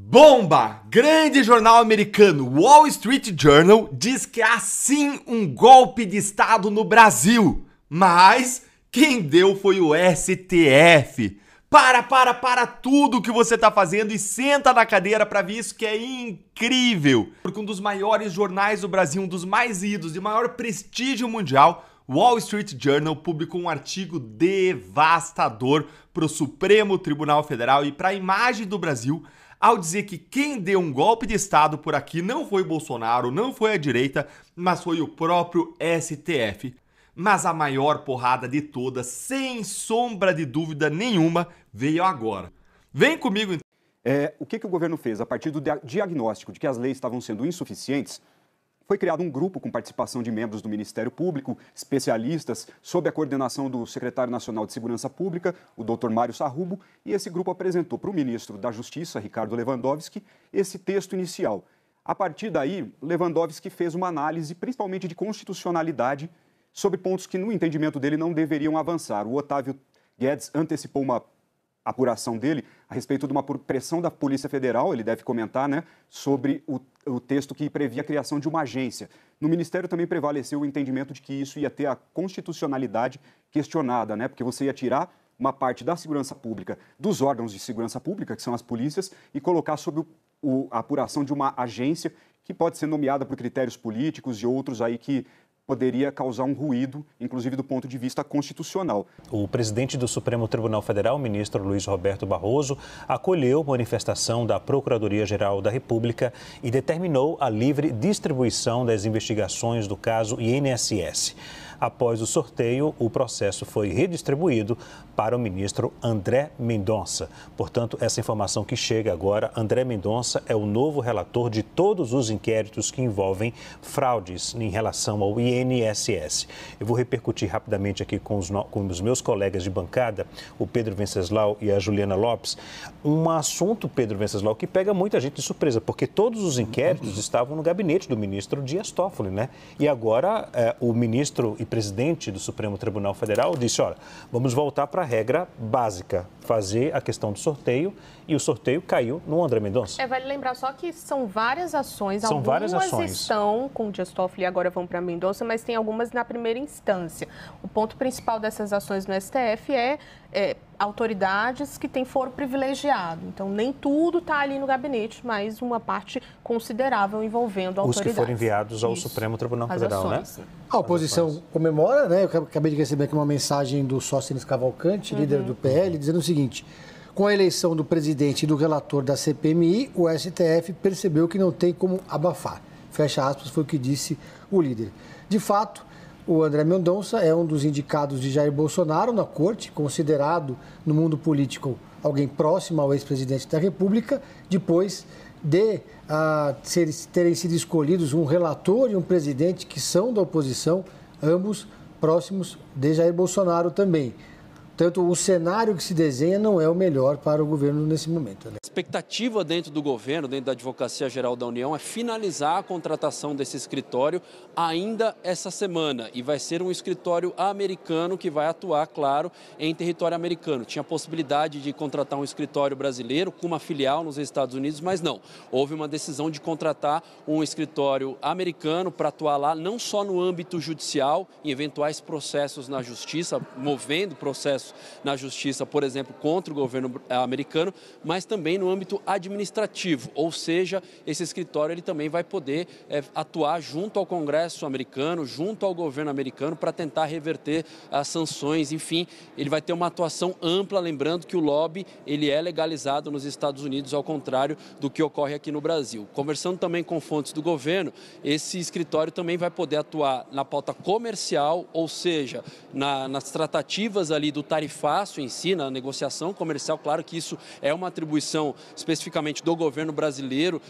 Bomba! Grande jornal americano Wall Street Journal diz que há sim um golpe de Estado no Brasil, mas quem deu foi o STF. Para tudo que você está fazendo e senta na cadeira para ver isso que é incrível. Porque um dos maiores jornais do Brasil, um dos mais lidos, de maior prestígio mundial, Wall Street Journal publicou um artigo devastador para o Supremo Tribunal Federal e para a imagem do Brasil, ao dizer que quem deu um golpe de Estado por aqui não foi Bolsonaro, não foi a direita, mas foi o próprio STF. Mas a maior porrada de todas, sem sombra de dúvida nenhuma, veio agora. Vem comigo então. O que o governo fez? A partir do diagnóstico de que as leis estavam sendo insuficientes, foi criado um grupo com participação de membros do Ministério Público, especialistas, sob a coordenação do secretário nacional de Segurança Pública, o Dr. Mário Sarrubo, e esse grupo apresentou para o ministro da Justiça, Ricardo Lewandowski, esse texto inicial. A partir daí, Lewandowski fez uma análise, principalmente de constitucionalidade, sobre pontos que, no entendimento dele, não deveriam avançar. O Otávio Guedes antecipou uma apuração dele a respeito de uma pressão da Polícia Federal, ele deve comentar, sobre o texto que previa a criação de uma agência. No Ministério também prevaleceu o entendimento de que isso ia ter a constitucionalidade questionada, porque você ia tirar uma parte da segurança pública, dos órgãos de segurança pública, que são as polícias, e colocar sob a apuração de uma agência que pode ser nomeada por critérios políticos e outros aí que poderia causar um ruído, inclusive do ponto de vista constitucional. O presidente do Supremo Tribunal Federal, o ministro Luiz Roberto Barroso, acolheu manifestação da Procuradoria-Geral da República e determinou a livre distribuição das investigações do caso INSS. Após o sorteio, o processo foi redistribuído para o ministro André Mendonça. Portanto, essa informação que chega agora, André Mendonça é o novo relator de todos os inquéritos que envolvem fraudes em relação ao INSS. Eu vou repercutir rapidamente aqui com os meus colegas de bancada, o Pedro Venceslau e a Juliana Lopes, um assunto, Pedro Venceslau, que pega muita gente de surpresa, porque todos os inquéritos estavam no gabinete do ministro Dias Toffoli, E agora o ministro e presidente do Supremo Tribunal Federal disse, olha, vamos voltar para a regra básica, fazer a questão do sorteio, e o sorteio caiu no André Mendonça. Vale lembrar só que são várias ações, algumas estão com o Dias Toffoli e agora vão para Mendonça, mas tem algumas na primeira instância. O ponto principal dessas ações no STF é autoridades que têm foro privilegiado. Então, nem tudo está ali no gabinete, mas uma parte considerável envolvendo autoridades. Os que foram enviados ao Supremo Tribunal Federal, ações, A oposição comemora, Eu acabei de receber aqui uma mensagem do Sóstenes Cavalcante, líder do PL, dizendo o seguinte: com a eleição do presidente e do relator da CPMI, o STF percebeu que não tem como abafar. Fecha aspas, foi o que disse o líder. De fato, o André Mendonça é um dos indicados de Jair Bolsonaro na corte, considerado no mundo político alguém próximo ao ex-presidente da República, depois de terem sido escolhidos um relator e um presidente que são da oposição, ambos próximos de Jair Bolsonaro também. Portanto, o cenário que se desenha não é o melhor para o governo nesse momento. A expectativa dentro do governo, dentro da Advocacia Geral da União, é finalizar a contratação desse escritório ainda essa semana. E vai ser um escritório americano que vai atuar, claro, em território americano. Tinha a possibilidade de contratar um escritório brasileiro com uma filial nos Estados Unidos, mas não. Houve uma decisão de contratar um escritório americano para atuar lá, não só no âmbito judicial, em eventuais processos na justiça, movendo processos na justiça, por exemplo, contra o governo americano, mas também no âmbito administrativo, ou seja, esse escritório ele também vai poder atuar junto ao Congresso americano, junto ao governo americano, para tentar reverter as sanções, enfim, ele vai ter uma atuação ampla, lembrando que o lobby ele é legalizado nos Estados Unidos, ao contrário do que ocorre aqui no Brasil. Conversando também com fontes do governo, esse escritório também vai poder atuar na pauta comercial, ou seja, nas tratativas ali do tarifácio em si, na negociação comercial. Claro que isso é uma atribuição especificamente do governo brasileiro,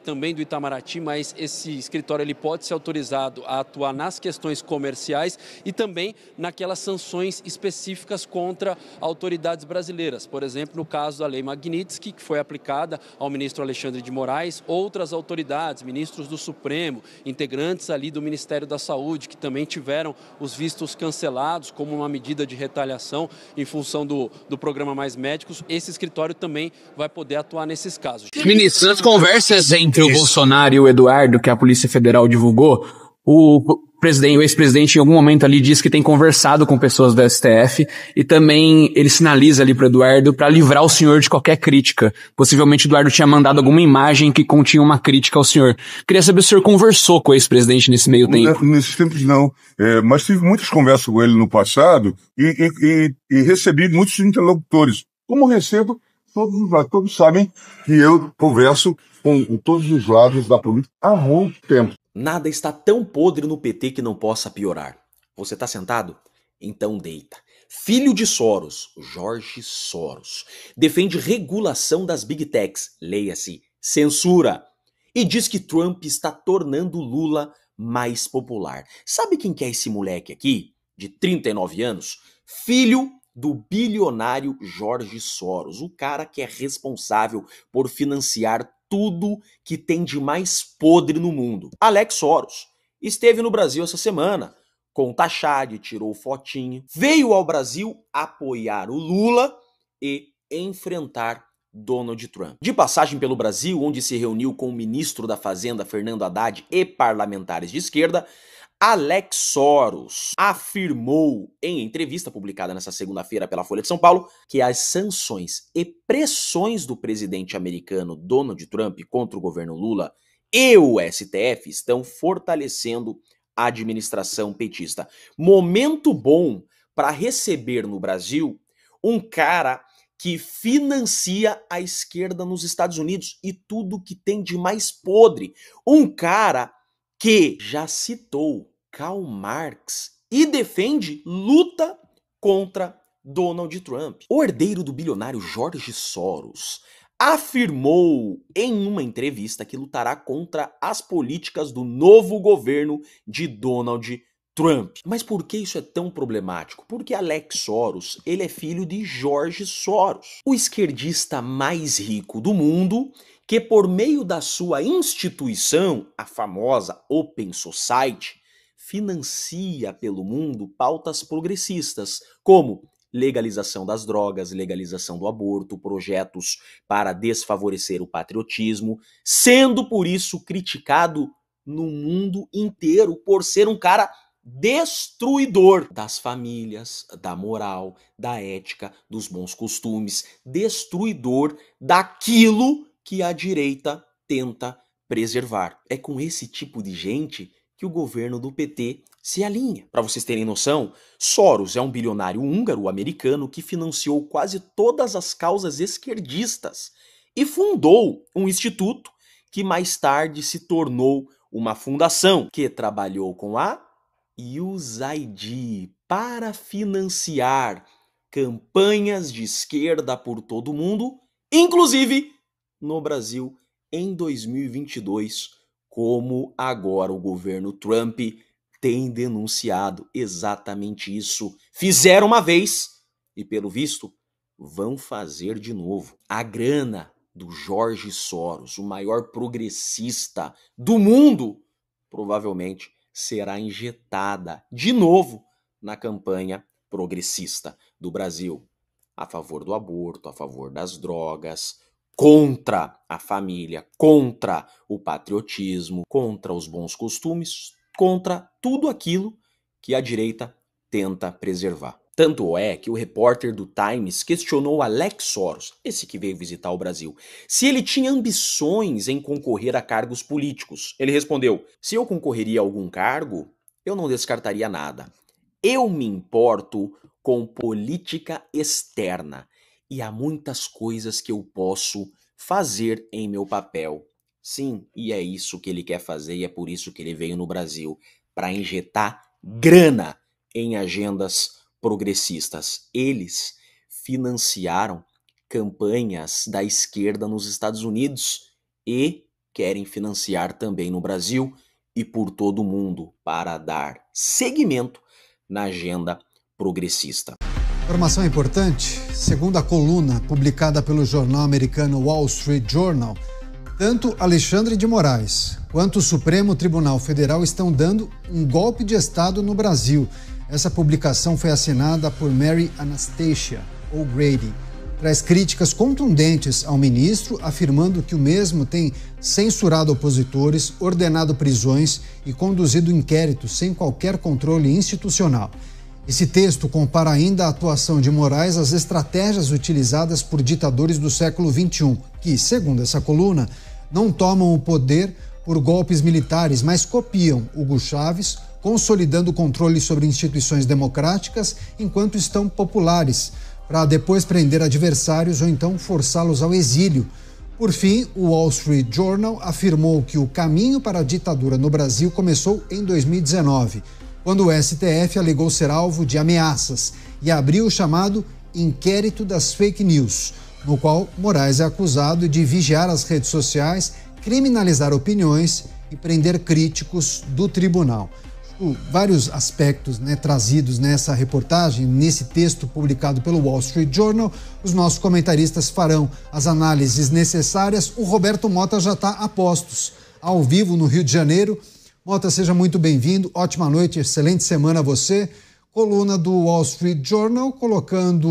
também do Itamaraty, mas esse escritório ele pode ser autorizado a atuar nas questões comerciais e também naquelas sanções específicas contra autoridades brasileiras. Por exemplo, no caso da Lei Magnitsky, que foi aplicada ao ministro Alexandre de Moraes, outras autoridades, ministros do Supremo, integrantes ali do Ministério da Saúde, que também tiveram os vistos cancelados como uma medida de retaliação em função do programa Mais Médicos, esse escritório também vai poder atuar nesses casos. Ministro, nas conversas entre o Bolsonaro e o Eduardo, que a Polícia Federal divulgou, o ex-presidente em algum momento ali disse que tem conversado com pessoas do STF e também ele sinaliza ali pro Eduardo para livrar o senhor de qualquer crítica. Possivelmente o Eduardo tinha mandado alguma imagem que continha uma crítica ao senhor. Queria saber se o senhor conversou com o ex-presidente nesse meio tempo. Nesses tempos não, mas tive muitas conversas com ele no passado e recebi muitos interlocutores. Como recebo, todos sabem que eu converso com todos os lados da política há muito tempo. Nada está tão podre no PT que não possa piorar. Você tá sentado? Então deita. Filho de Soros, Jorge Soros, defende regulação das Big Techs, leia-se, censura, e diz que Trump está tornando Lula mais popular. Sabe quem que é esse moleque aqui, de 39 anos? Filho do bilionário Jorge Soros, o cara que é responsável por financiar tudo que tem de mais podre no mundo. Alex Soros esteve no Brasil essa semana, com Tachad, tirou fotinho, veio ao Brasil apoiar o Lula e enfrentar Donald Trump. De passagem pelo Brasil, onde se reuniu com o ministro da Fazenda, Fernando Haddad, e parlamentares de esquerda, Alex Soros afirmou em entrevista publicada nesta segunda-feira pela Folha de São Paulo que as sanções e pressões do presidente americano Donald Trump contra o governo Lula e o STF estão fortalecendo a administração petista. Momento bom para receber no Brasil um cara que financia a esquerda nos Estados Unidos e tudo que tem de mais podre. Um cara que já citou Karl Marx e defende luta contra Donald Trump. O herdeiro do bilionário Jorge Soros afirmou em uma entrevista que lutará contra as políticas do novo governo de Donald Trump. Mas por que isso é tão problemático? Porque Alex Soros, ele é filho de Jorge Soros, o esquerdista mais rico do mundo, que por meio da sua instituição, a famosa Open Society, financia pelo mundo pautas progressistas, como legalização das drogas, legalização do aborto, projetos para desfavorecer o patriotismo, sendo por isso criticado no mundo inteiro por ser um cara destruidor das famílias, da moral, da ética, dos bons costumes, destruidor daquilo que a direita tenta preservar. É com esse tipo de gente que o governo do PT se alinha. Para vocês terem noção, Soros é um bilionário húngaro-americano que financiou quase todas as causas esquerdistas e fundou um instituto que mais tarde se tornou uma fundação que trabalhou com a USAID para financiar campanhas de esquerda por todo o mundo, inclusive no Brasil em 2022, como agora o governo Trump tem denunciado exatamente isso. Fizeram uma vez e, pelo visto, vão fazer de novo. A grana do Jorge Soros, o maior progressista do mundo, provavelmente será injetada de novo na campanha progressista do Brasil, a favor do aborto, a favor das drogas, contra a família, contra o patriotismo, contra os bons costumes, contra tudo aquilo que a direita tenta preservar. Tanto é que o repórter do Times questionou Alex Soros, esse que veio visitar o Brasil, se ele tinha ambições em concorrer a cargos políticos. Ele respondeu: se eu concorreria a algum cargo, eu não descartaria nada. Eu me importo com política externa e há muitas coisas que eu posso fazer em meu papel. Sim, e é isso que ele quer fazer e é por isso que ele veio no Brasil, para injetar grana em agendas progressistas. Eles financiaram campanhas da esquerda nos Estados Unidos e querem financiar também no Brasil e por todo o mundo para dar seguimento na agenda progressista. Informação importante, segundo a coluna publicada pelo jornal americano Wall Street Journal, tanto Alexandre de Moraes quanto o Supremo Tribunal Federal estão dando um golpe de Estado no Brasil. Essa publicação foi assinada por Mary Anastasia O'Grady. Traz críticas contundentes ao ministro, afirmando que o mesmo tem censurado opositores, ordenado prisões e conduzido inquéritos sem qualquer controle institucional. Esse texto compara ainda a atuação de Moraes às estratégias utilizadas por ditadores do século XXI, que, segundo essa coluna, não tomam o poder por golpes militares, mas copiam Hugo Chávez, consolidando o controle sobre instituições democráticas enquanto estão populares, para depois prender adversários ou então forçá-los ao exílio. Por fim, o Wall Street Journal afirmou que o caminho para a ditadura no Brasil começou em 2019, quando o STF alegou ser alvo de ameaças e abriu o chamado Inquérito das Fake News, no qual Moraes é acusado de vigiar as redes sociais, criminalizar opiniões e prender críticos do tribunal. Vários aspectos, trazidos nessa reportagem, nesse texto publicado pelo Wall Street Journal. Os nossos comentaristas farão as análises necessárias. O Roberto Mota já está a postos, ao vivo no Rio de Janeiro. Mota, seja muito bem-vindo. Ótima noite, excelente semana a você. Coluna do Wall Street Journal colocando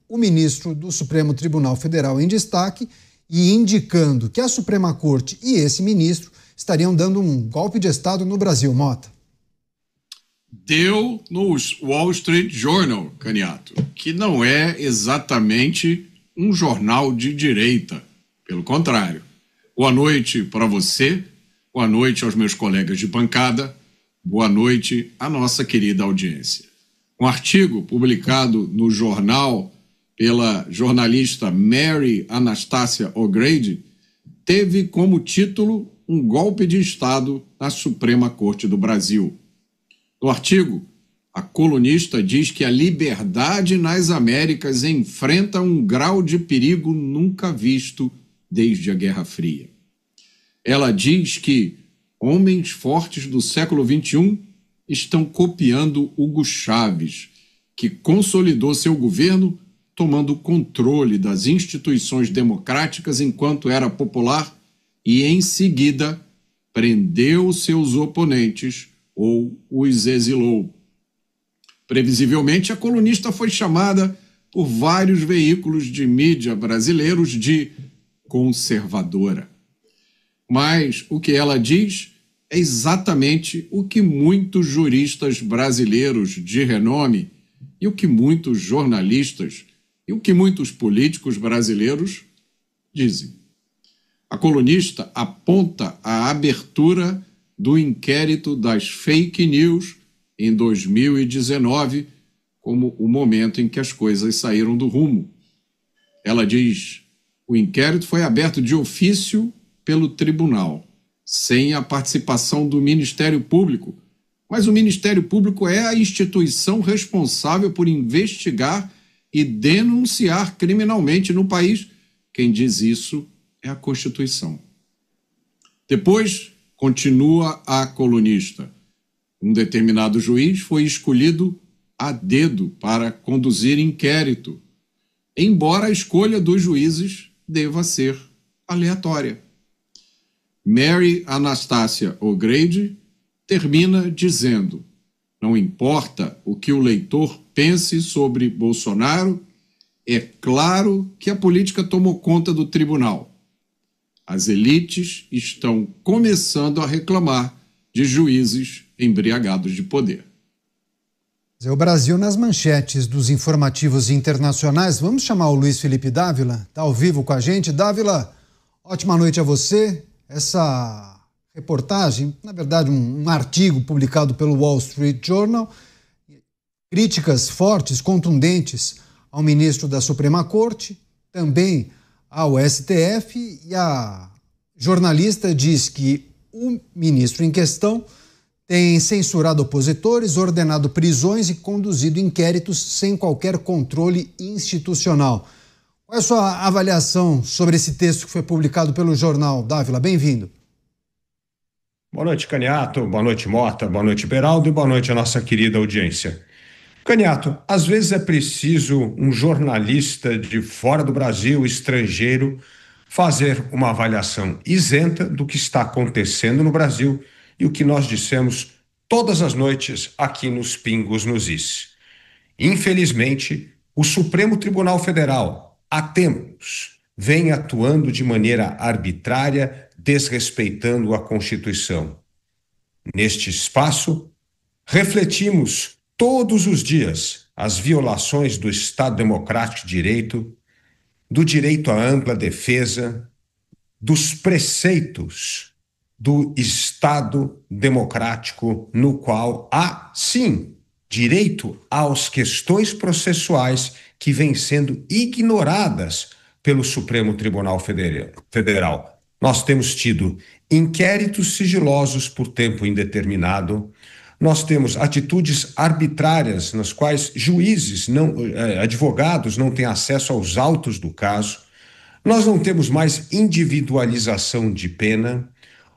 o ministro do Supremo Tribunal Federal em destaque e indicando que a Suprema Corte e esse ministro estariam dando um golpe de Estado no Brasil. Mota. Deu no Wall Street Journal, Caniato, que não é exatamente um jornal de direita. Pelo contrário. Boa noite para você, boa noite aos meus colegas de bancada, boa noite à nossa querida audiência. Um artigo publicado no jornal pela jornalista Mary Anastasia O'Grady teve como título um golpe de Estado na Suprema Corte do Brasil. No artigo, a colunista diz que a liberdade nas Américas enfrenta um grau de perigo nunca visto desde a Guerra Fria. Ela diz que homens fortes do século XXI estão copiando Hugo Chávez, que consolidou seu governo tomando controle das instituições democráticas enquanto era popular e, em seguida, prendeu seus oponentes ou os exilou. Previsivelmente, a colunista foi chamada por vários veículos de mídia brasileiros de conservadora. Mas o que ela diz é exatamente o que muitos juristas brasileiros de renome e o que muitos jornalistas e o que muitos políticos brasileiros dizem. A colunista aponta a abertura do inquérito das fake news em 2019 como o momento em que as coisas saíram do rumo. Ela diz: o inquérito foi aberto de ofício pelo tribunal, sem a participação do Ministério Público, mas o Ministério Público é a instituição responsável por investigar e denunciar criminalmente no país. Quem diz isso é a Constituição. Depois, continua a colunista, um determinado juiz foi escolhido a dedo para conduzir inquérito, embora a escolha dos juízes deva ser aleatória. Mary Anastasia O'Grady termina dizendo: não importa o que o leitor pense sobre Bolsonaro, é claro que a política tomou conta do tribunal. As elites estão começando a reclamar de juízes embriagados de poder. O Brasil nas manchetes dos informativos internacionais. Vamos chamar o Luiz Felipe Dávila, está ao vivo com a gente. Dávila, ótima noite a você. Essa reportagem, na verdade um artigo publicado pelo Wall Street Journal, críticas fortes, contundentes ao ministro da Suprema Corte, também ao STF, e a jornalista diz que o ministro em questão tem censurado opositores, ordenado prisões e conduzido inquéritos sem qualquer controle institucional. Qual é a sua avaliação sobre esse texto que foi publicado pelo jornal, Dávila? Bem-vindo. Boa noite, Caniato. Boa noite, Mota. Boa noite, Beraldo. E boa noite à nossa querida audiência. Caniato, às vezes é preciso um jornalista de fora do Brasil, estrangeiro, fazer uma avaliação isenta do que está acontecendo no Brasil e o que nós dissemos todas as noites aqui nos Pingos nos Is. Infelizmente, o Supremo Tribunal Federal, há tempos, vem atuando de maneira arbitrária, desrespeitando a Constituição. Neste espaço, refletimos todos os dias as violações do Estado Democrático de Direito, do direito à ampla defesa, dos preceitos do Estado Democrático, no qual há, sim, direito às questões processuais que vêm sendo ignoradas pelo Supremo Tribunal Federal. Nós temos tido inquéritos sigilosos por tempo indeterminado, nós temos atitudes arbitrárias nas quais juízes, advogados não têm acesso aos autos do caso, nós não temos mais individualização de pena,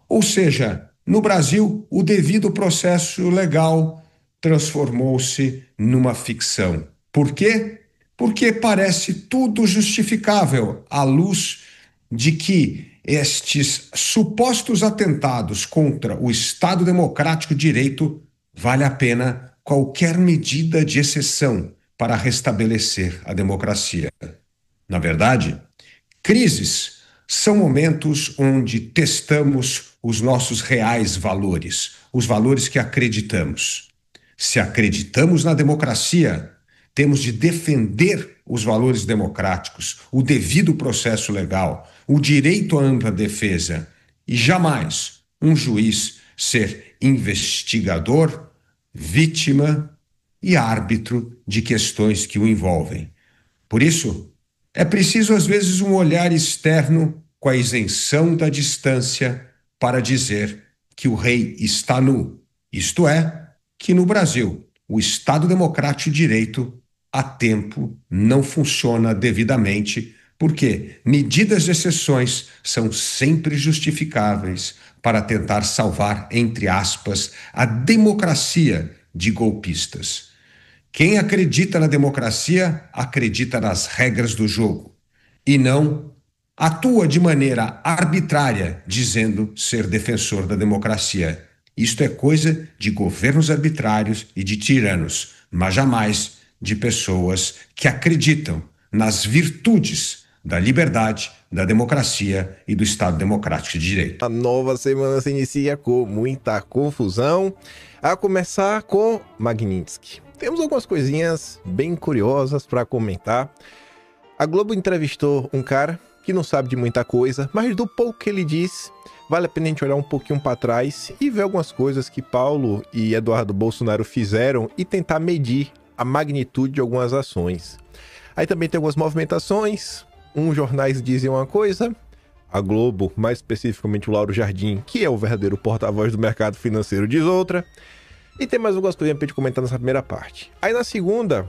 ou seja, no Brasil, o devido processo legal transformou-se numa ficção. Por quê? Porque parece tudo justificável à luz de que estes supostos atentados contra o Estado Democrático de Direito vale a pena qualquer medida de exceção para restabelecer a democracia. Na verdade, crises são momentos onde testamos os nossos reais valores, os valores que acreditamos. Se acreditamos na democracia, temos de defender os valores democráticos, o devido processo legal, o direito à ampla defesa e jamais um juiz ser investigador, vítima e árbitro de questões que o envolvem. Por isso, é preciso às vezes um olhar externo com a isenção da distância para dizer que o rei está nu, isto é, que no Brasil o Estado Democrático de Direito há tempo não funciona devidamente, porque medidas de exceções são sempre justificáveis para tentar salvar, entre aspas, a democracia de golpistas. Quem acredita na democracia, acredita nas regras do jogo e não atua de maneira arbitrária, dizendo ser defensor da democracia. Isto é coisa de governos arbitrários e de tiranos, mas jamais de pessoas que acreditam nas virtudes da liberdade, da democracia e do Estado Democrático de Direito. A nova semana se inicia com muita confusão, a começar com Magnitsky. Temos algumas coisinhas bem curiosas para comentar. A Globo entrevistou um cara que não sabe de muita coisa, mas do pouco que ele disse, vale a pena a gente olhar um pouquinho para trás e ver algumas coisas que Paulo e Eduardo Bolsonaro fizeram e tentar medir a magnitude de algumas ações. Aí também tem algumas movimentações, uns jornais dizem uma coisa, a Globo, mais especificamente o Lauro Jardim, que é o verdadeiro porta-voz do mercado financeiro, diz outra, e tem mais algumas coisinhas pra gente comentar nessa primeira parte. Aí na segunda,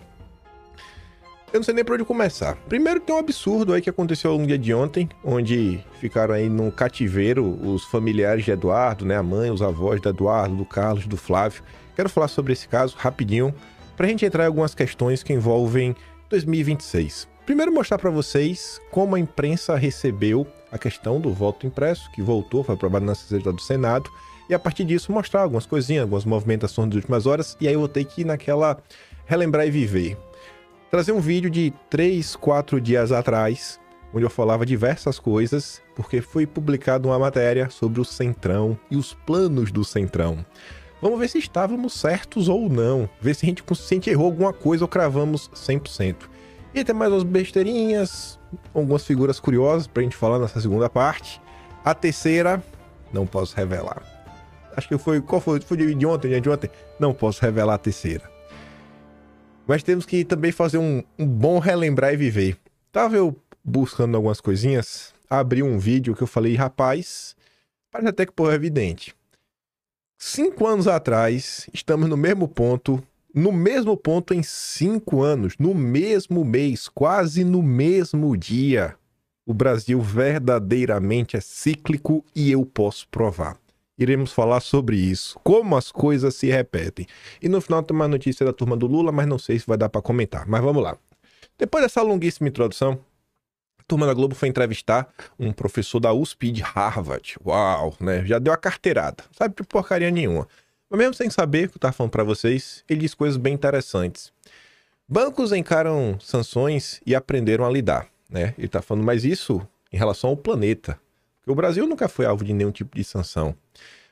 eu não sei nem por onde começar. Primeiro tem um absurdo aí que aconteceu no dia de ontem, onde ficaram aí no cativeiro os familiares de Eduardo, né, a mãe, os avós do Eduardo, do Carlos, do Flávio. Quero falar sobre esse caso rapidinho, pra gente entrar em algumas questões que envolvem 2026. Primeiro mostrar para vocês como a imprensa recebeu a questão do voto impresso, que voltou, foi aprovado na sessão do Senado, e a partir disso mostrar algumas coisinhas, algumas movimentações das últimas horas, e aí eu vou ter que ir naquela relembrar e viver. Trazer um vídeo de 3, 4 dias atrás, onde eu falava diversas coisas, porque foi publicada uma matéria sobre o Centrão e os planos do Centrão. Vamos ver se estávamos certos ou não, ver se a gente errou alguma coisa ou cravamos 100%. E tem mais umas besteirinhas, algumas figuras curiosas pra gente falar nessa segunda parte. A terceira, não posso revelar. Acho que foi, qual foi? Foi de ontem, de ontem? Não posso revelar a terceira. Mas temos que também fazer um bom relembrar e viver. Tava eu buscando algumas coisinhas, abri um vídeo que eu falei, rapaz, parece até que porra é evidente. 5 anos atrás, estamos no mesmo ponto em 5 anos, no mesmo mês, quase no mesmo dia. O Brasil verdadeiramente é cíclico e eu posso provar. Iremos falar sobre isso, como as coisas se repetem. E no final tem uma notícia da turma do Lula, mas não sei se vai dar para comentar. Mas vamos lá. Depois dessa longuíssima introdução, a turma da Globo foi entrevistar um professor da USP de Harvard. Uau, né? Já deu a carteirada. Sabe de porcaria nenhuma. Mas mesmo sem saber o que eu estava falando para vocês, ele diz coisas bem interessantes. Bancos encaram sanções e aprenderam a lidar, né? Ele está falando mais isso em relação ao planeta. Porque o Brasil nunca foi alvo de nenhum tipo de sanção.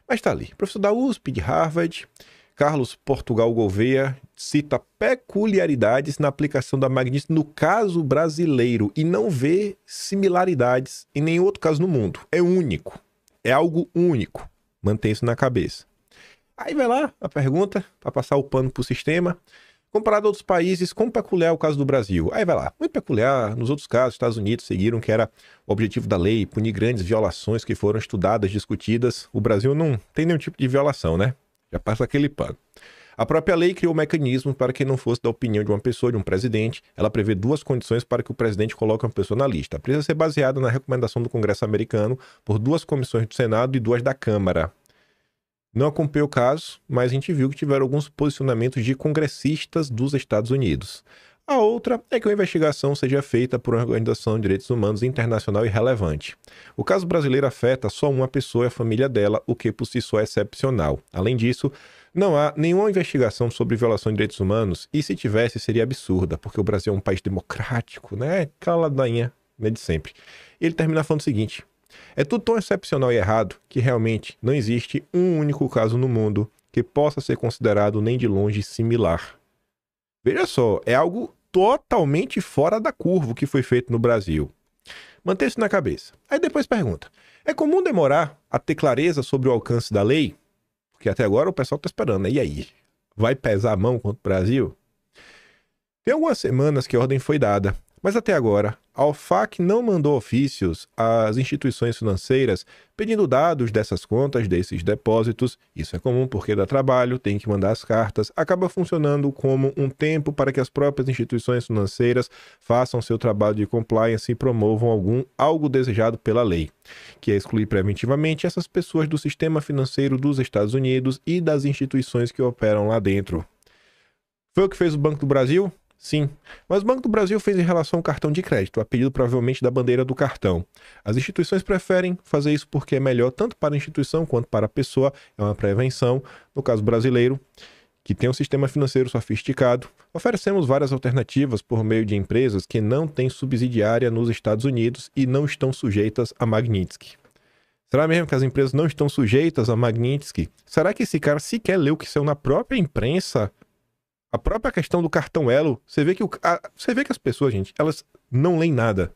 Mas está ali. Professor da USP, de Harvard, Carlos Portugal Gouveia, cita peculiaridades na aplicação da Magnitsky no caso brasileiro e não vê similaridades em nenhum outro caso no mundo. É único. É algo único. Mantém isso na cabeça. Aí vai lá a pergunta, para passar o pano para o sistema. Comparado a outros países, como peculiar é o caso do Brasil? Aí vai lá. Muito peculiar. Nos outros casos, Estados Unidos seguiram que era o objetivo da lei, punir grandes violações que foram estudadas, discutidas. O Brasil não tem nenhum tipo de violação, né? Já passa aquele pano. A própria lei criou mecanismos para que não fosse da opinião de uma pessoa, de um presidente. Ela prevê 2 condições para que o presidente coloque uma pessoa na lista. Precisa ser baseada na recomendação do Congresso americano por 2 comissões do Senado e 2 da Câmara. Não acompanhei o caso, mas a gente viu que tiveram alguns posicionamentos de congressistas dos Estados Unidos. A outra é que a investigação seja feita por uma organização de direitos humanos internacional e relevante. O caso brasileiro afeta só uma pessoa e a família dela, o que por si só é excepcional. Além disso, não há nenhuma investigação sobre violação de direitos humanos, e se tivesse seria absurda, porque o Brasil é um país democrático, né? Aquela ladainha, né, de sempre. E ele termina falando o seguinte: é tudo tão excepcional e errado que realmente não existe um único caso no mundo que possa ser considerado nem de longe similar. Veja só, é algo totalmente fora da curva o que foi feito no Brasil. Mantenha isso na cabeça. Aí depois pergunta: é comum demorar a ter clareza sobre o alcance da lei? Porque até agora o pessoal está esperando, né? E aí? Vai pesar a mão contra o Brasil? Tem algumas semanas que a ordem foi dada, mas até agora a OFAC não mandou ofícios às instituições financeiras pedindo dados dessas contas, desses depósitos. Isso é comum porque dá trabalho, tem que mandar as cartas. Acaba funcionando como um tempo para que as próprias instituições financeiras façam seu trabalho de compliance e promovam algo desejado pela lei, que é excluir preventivamente essas pessoas do sistema financeiro dos Estados Unidos e das instituições que operam lá dentro. Foi o que fez o Banco do Brasil? Sim, mas o Banco do Brasil fez em relação ao cartão de crédito, a pedido provavelmente da bandeira do cartão. As instituições preferem fazer isso porque é melhor tanto para a instituição quanto para a pessoa, é uma prevenção. No caso brasileiro, que tem um sistema financeiro sofisticado, oferecemos várias alternativas por meio de empresas que não têm subsidiária nos Estados Unidos e não estão sujeitas a Magnitsky. Será mesmo que as empresas não estão sujeitas a Magnitsky? Será que esse cara sequer leu o que saiu na própria imprensa? A própria questão do cartão Elo, você vê que as pessoas, gente, elas não leem nada.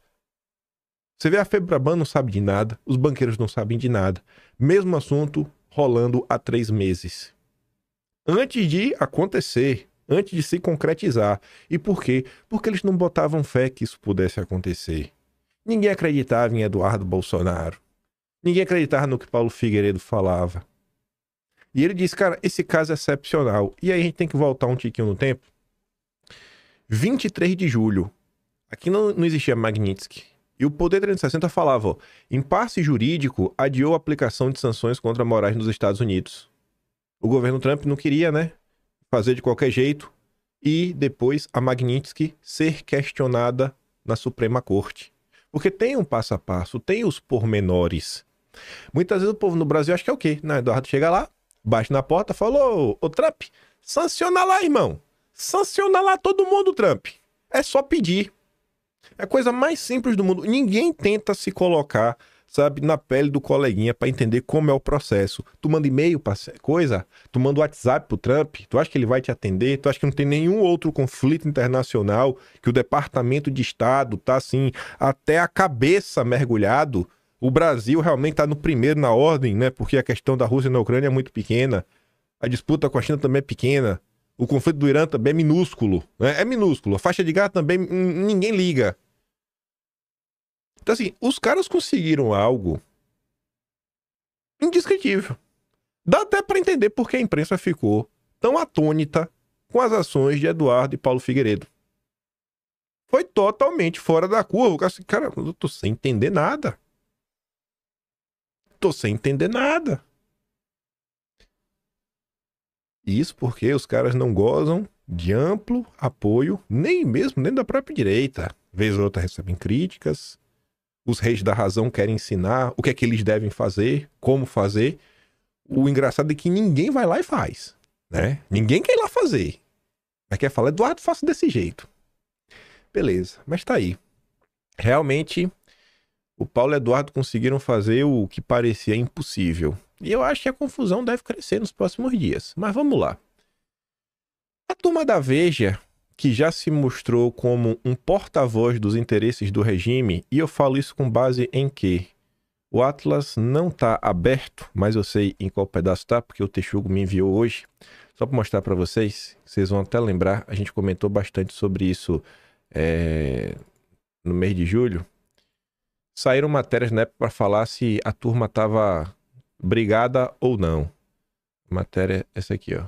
Você vê a Febraban não sabe de nada, os banqueiros não sabem de nada. Mesmo assunto rolando há 3 meses. Antes de acontecer, antes de se concretizar. E por quê? Porque eles não botavam fé que isso pudesse acontecer. Ninguém acreditava em Eduardo Bolsonaro. Ninguém acreditava no que Paulo Figueiredo falava. E ele disse, cara, esse caso é excepcional. E aí a gente tem que voltar um tiquinho no tempo. 23 de julho. Aqui não existia Magnitsky. E o Poder 360 falava, ó, impasse jurídico adiou a aplicação de sanções contra Moraes nos Estados Unidos. O governo Trump não queria, né, fazer de qualquer jeito. E depois a Magnitsky ser questionada na Suprema Corte. Porque tem um passo a passo, tem os pormenores. Muitas vezes o povo no Brasil acha que é o quê? Não, Eduardo chega lá, bate na porta, falou, ô Trump, sanciona lá, irmão. Sanciona lá todo mundo, Trump. É só pedir. É a coisa mais simples do mundo. Ninguém tenta se colocar, sabe, na pele do coleguinha para entender como é o processo. Tu manda e-mail pra coisa, tu manda WhatsApp pro Trump, tu acha que ele vai te atender, tu acha que não tem nenhum outro conflito internacional, que o Departamento de Estado tá assim, até a cabeça mergulhado. O Brasil realmente está no primeiro na ordem, né? Porque a questão da Rússia na Ucrânia é muito pequena. A disputa com a China também é pequena. O conflito do Irã também é minúsculo, né? É minúsculo. A faixa de Gaza também ninguém liga. Então, assim, os caras conseguiram algo indescritível. Dá até para entender por que a imprensa ficou tão atônita com as ações de Eduardo e Paulo Figueiredo. Foi totalmente fora da curva. Cara, eu tô sem entender nada. Tô sem entender nada. Isso porque os caras não gozam de amplo apoio, nem da própria direita. Vez ou outra recebem críticas. Os reis da razão querem ensinar o que é que eles devem fazer, como fazer. o engraçado é que ninguém vai lá e faz, né? Ninguém quer ir lá fazer. Mas quer falar, Eduardo, faça desse jeito. Beleza, mas tá aí. Realmente, o Paulo e o Eduardo conseguiram fazer o que parecia impossível. E eu acho que a confusão deve crescer nos próximos dias. Mas vamos lá. A turma da Veja, que já se mostrou como um porta-voz dos interesses do regime, e eu falo isso com base em que o Atlas não está aberto, mas eu sei em qual pedaço está, porque o Texugo me enviou hoje. Só para mostrar para vocês, vocês vão até lembrar, a gente comentou bastante sobre isso no mês de julho. Saíram matérias na época para falar se a turma estava brigada ou não. Matéria essa aqui, ó.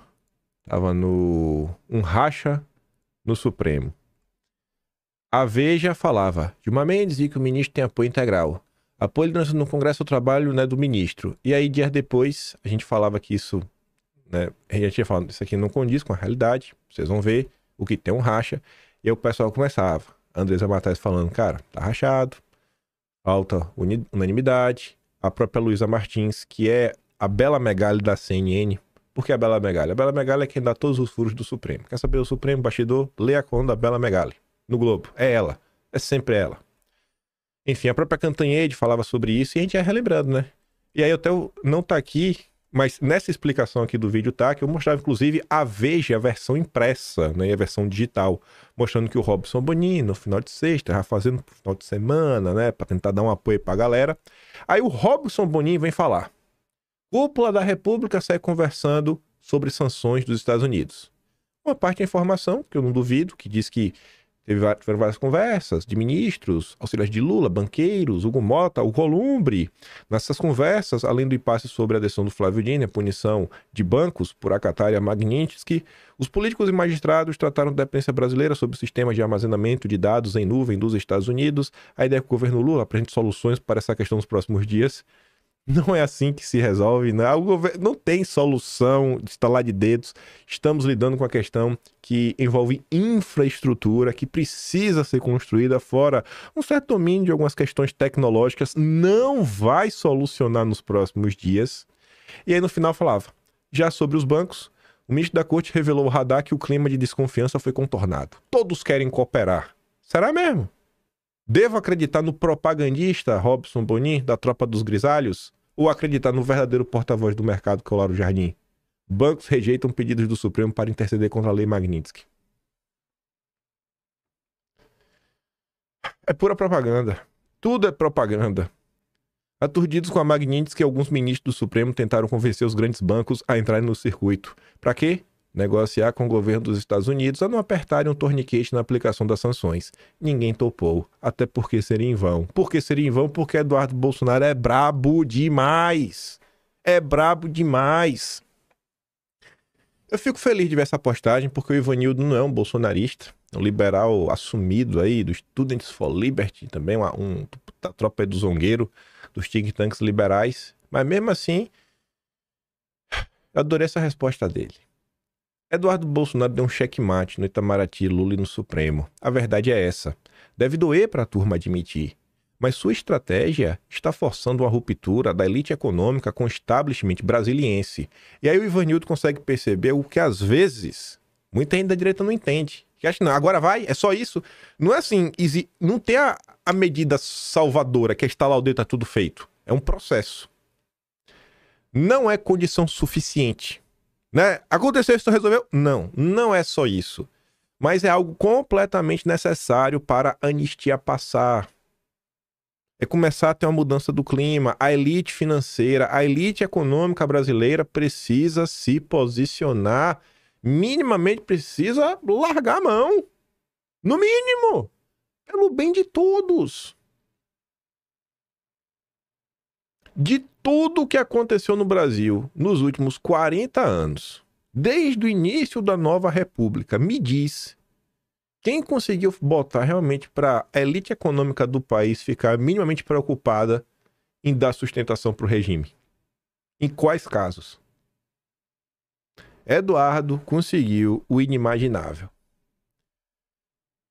Tava no um racha no Supremo. A Veja falava, Gilmar Mendes e que o ministro tem apoio integral. Apoio no Congresso ao trabalho, né, do ministro. E aí, dias depois, a gente falava que isso, né, a gente tinha falado, isso aqui não condiz com a realidade. Vocês vão ver o que tem um racha. E aí o pessoal começava. Andresa Matais falando, cara, tá rachado. Falta unanimidade. A própria Luísa Martins, que é a Bela Megali da CNN. Por que a Bela Megali? A Bela Megali é quem dá todos os furos do Supremo. Quer saber o Supremo, bastidor? Lê a coluna da Bela Megali. No Globo. É ela. É sempre ela. Enfim, a própria Cantanhede falava sobre isso e a gente ia relembrando, né? E aí até não tá aqui, mas nessa explicação aqui do vídeo tá, que eu mostrava inclusive a Veja, a versão impressa, né? E a versão digital, mostrando que o Robson Bonin, no final de sexta, já fazendo pro final de semana, né? Pra tentar dar um apoio pra galera. Aí o Robson Bonin vem falar. Cúpula da República sai conversando sobre sanções dos Estados Unidos. Uma parte da informação, que eu não duvido, que diz que tiveram várias conversas de ministros, auxiliares de Lula, banqueiros, Hugo Mota, o Columbre. Nessas conversas, além do impasse sobre a adesão do Flávio Dino, a punição de bancos por acatar a Magnitsky, os políticos e magistrados trataram da dependência brasileira sobre o sistema de armazenamento de dados em nuvem dos Estados Unidos. A ideia é que o governo Lula apresente soluções para essa questão nos próximos dias. Não é assim que se resolve, né? O governo não tem solução de estalar de dedos. Estamos lidando com a questão que envolve infraestrutura que precisa ser construída, fora um certo domínio de algumas questões tecnológicas. Não vai solucionar nos próximos dias. E aí no final falava, já sobre os bancos, o ministro da Corte revelou ao radar que o clima de desconfiança foi contornado. Todos querem cooperar. Será mesmo? Devo acreditar no propagandista Robson Bonin, da Tropa dos Grisalhos? Ou acreditar no verdadeiro porta-voz do mercado, que é o Lauro Jardim? Bancos rejeitam pedidos do Supremo para interceder contra a lei Magnitsky. É pura propaganda. Tudo é propaganda. Aturdidos com a Magnitsky, alguns ministros do Supremo tentaram convencer os grandes bancos a entrarem no circuito. Para quê? Negociar com o governo dos Estados Unidos a não apertarem um torniquete na aplicação das sanções. Ninguém topou, até porque seria em vão. Por que seria em vão? Porque Eduardo Bolsonaro é brabo demais. É brabo demais. Eu fico feliz de ver essa postagem, porque o Ivanildo não é um bolsonarista, é um liberal assumido aí, do Students for Liberty, também da tropa do zongueiro, dos think tanks liberais. Mas mesmo assim, eu adorei essa resposta dele. Eduardo Bolsonaro deu um checkmate no Itamaraty, Lula e no Supremo. A verdade é essa. Deve doer para a turma admitir. Mas sua estratégia está forçando uma ruptura da elite econômica com o establishment brasiliense. E aí o Ivanildo consegue perceber o que às vezes muita gente da direita não entende. Que acha que não, agora vai, é só isso. Não é assim, não tem a medida salvadora, que é estalar o dedo, tá tudo feito. É um processo. Não é condição suficiente. Né? Aconteceu isso, resolveu? Não, não é só isso. Mas é algo completamente necessário para a anistia passar. É começar a ter uma mudança do clima. A elite financeira, a elite econômica brasileira precisa se posicionar. Minimamente precisa largar a mão. No mínimo. Pelo bem de todos. De tudo o que aconteceu no Brasil nos últimos 40 anos, desde o início da nova república, me diz, quem conseguiu botar realmente para a elite econômica do país ficar minimamente preocupada em dar sustentação para o regime? Em quais casos? Eduardo conseguiu o inimaginável.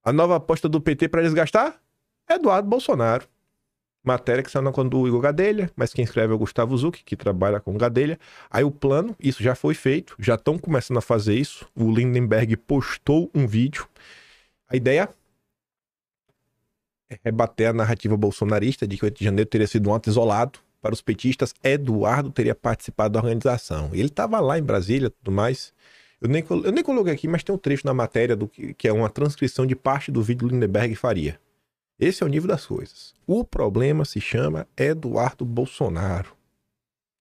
A nova aposta do PT para desgastar? Eduardo Bolsonaro. Matéria que saiu na conta do Igor Gadelha, mas quem escreve é o Gustavo Zucchi, que trabalha com Gadelha. Aí o plano, isso já foi feito, já estão começando a fazer isso. O Lindenberg postou um vídeo. A ideia é rebater a narrativa bolsonarista de que o 8 de janeiro teria sido um ato isolado. Para os petistas, Eduardo teria participado da organização. Ele estava lá em Brasília e tudo mais. Eu nem coloquei aqui, mas tem um trecho na matéria que é uma transcrição de parte do vídeo do Lindenberg faria. Esse é o nível das coisas. O problema se chama Eduardo Bolsonaro.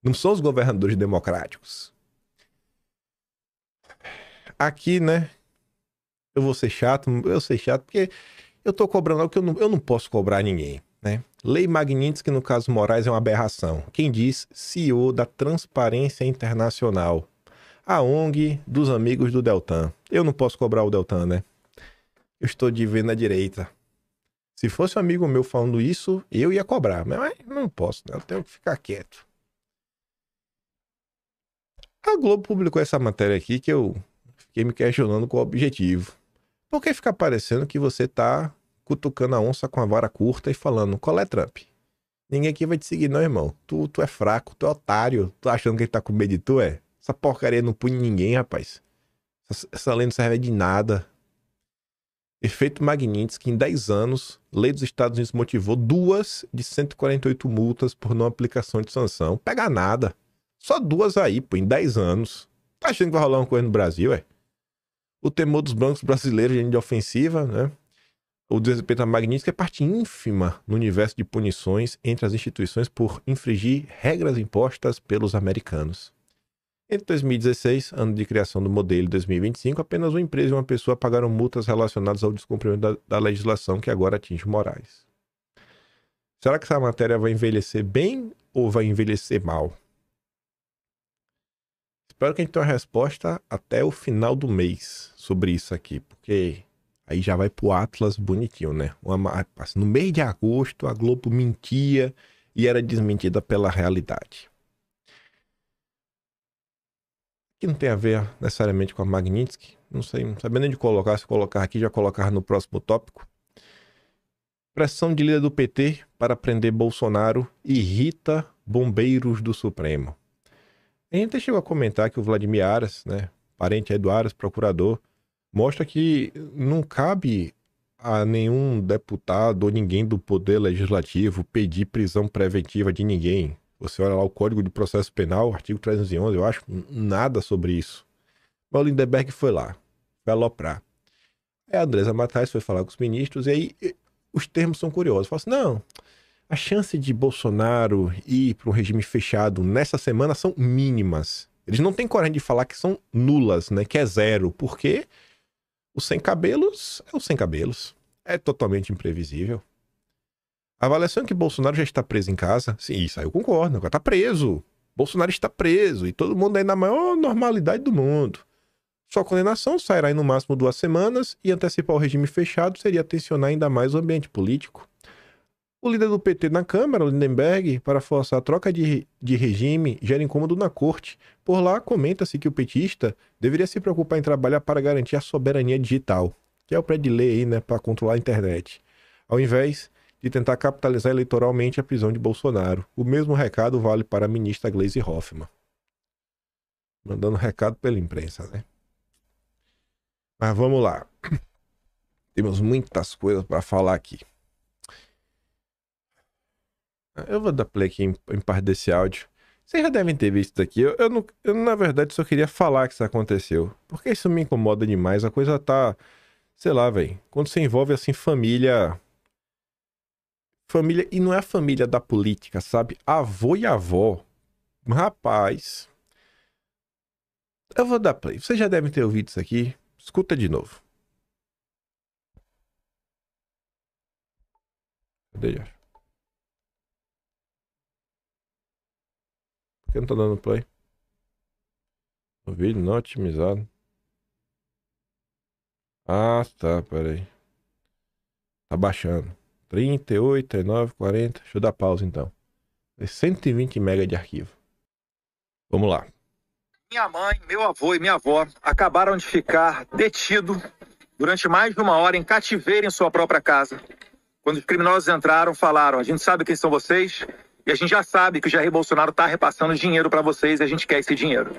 Não são os governadores democráticos. Aqui, né? Eu sei chato porque eu tô cobrando algo que eu não posso cobrar ninguém, né? Lei Magnitsky, no caso Moraes, é uma aberração. Quem diz? CEO da Transparência Internacional. A ONG dos amigos do Deltan. Eu não posso cobrar o Deltan, né? Eu estou de ver na direita. Se fosse um amigo meu falando isso, eu ia cobrar. Mas não posso, né? Eu tenho que ficar quieto. A Globo publicou essa matéria aqui que eu fiquei me questionando com o objetivo. Por que fica parecendo que você tá cutucando a onça com a vara curta e falando, qual é, Trump? Ninguém aqui vai te seguir não, irmão. Tu é fraco, tu é otário. Tu achando que ele tá com medo de tu, é? Essa porcaria não pune ninguém, rapaz. Essa lei não serve de nada. Efeito Magnitsky, em 10 anos, lei dos Estados Unidos motivou 2 de 148 multas por não aplicação de sanção. Pega nada. Só 2 aí, pô, em 10 anos. Tá achando que vai rolar uma coisa no Brasil, é? O temor dos bancos brasileiros de ofensiva, né? O desrespeito a Magnitsky é parte ínfima no universo de punições entre as instituições por infringir regras impostas pelos americanos. Entre 2016, ano de criação do modelo, e 2025, apenas uma empresa e uma pessoa pagaram multas relacionadas ao descumprimento da legislação que agora atinge Moraes. Será que essa matéria vai envelhecer bem ou vai envelhecer mal? Espero que a gente tenha uma resposta até o final do mês sobre isso aqui, porque aí já vai pro Atlas bonitinho, né? No mês de agosto, a Globo mentia e era desmentida pela realidade. Que não tem a ver necessariamente com a Magnitsky, não sei, não sabia nem de colocar, se colocar aqui, já colocar no próximo tópico. Pressão de líder do PT para prender Bolsonaro irrita bombeiros do Supremo. A gente até chegou a comentar que o Vladimir Aras, né, parente aí do Aras, procurador, mostra que não cabe a nenhum deputado ou ninguém do Poder Legislativo pedir prisão preventiva de ninguém. Você olha lá o Código de Processo Penal, artigo 311, eu acho nada sobre isso. Mas o Lindenberg foi lá, foi aloprar. Aí a Andresa Matais foi falar com os ministros e aí os termos são curiosos. Fala assim, não, a chance de Bolsonaro ir para um regime fechado nessa semana são mínimas. Eles não têm coragem de falar que são nulas, né, que é zero, porque o sem cabelos é o sem cabelos. É totalmente imprevisível. A avaliação é que Bolsonaro já está preso em casa. Sim, isso aí eu concordo. Agora está preso. Bolsonaro está preso. E todo mundo aí na maior normalidade do mundo. Sua condenação sairá em no máximo 2 semanas e antecipar o regime fechado seria tensionar ainda mais o ambiente político. O líder do PT na Câmara, Lindenberg, para forçar a troca de regime, gera incômodo na corte. Por lá, comenta-se que o petista deveria se preocupar em trabalhar para garantir a soberania digital, que é o prédio de lei aí, né, para controlar a internet. Ao invés de tentar capitalizar eleitoralmente a prisão de Bolsonaro. O mesmo recado vale para a ministra Gleisi Hoffmann. Mandando recado pela imprensa, né? Mas vamos lá. Temos muitas coisas para falar aqui. Eu vou dar play aqui em parte desse áudio. Vocês já devem ter visto isso aqui. Eu, na verdade, só queria falar que isso aconteceu. Porque isso me incomoda demais. A coisa tá... Sei lá, velho. Quando você envolve, assim, família... E não é a família da política, sabe? Avô e avó. Rapaz. Eu vou dar play. Vocês já devem ter ouvido isso aqui. Escuta de novo. Cadê, Josh? Por que não tá dando play? O vídeo não otimizado. Ah, tá. Pera aí. Tá baixando. 38, 39, 40. Deixa eu dar pausa então. 120 MB de arquivo. Vamos lá. Minha mãe, meu avô e minha avó acabaram de ficar detidos durante mais de 1 hora em cativeiro em sua própria casa, Quando os criminosos entraram, falaram: a gente sabe quem são vocês e a gente já sabe que o Jair Bolsonaro está repassando dinheiro para vocês e a gente quer esse dinheiro.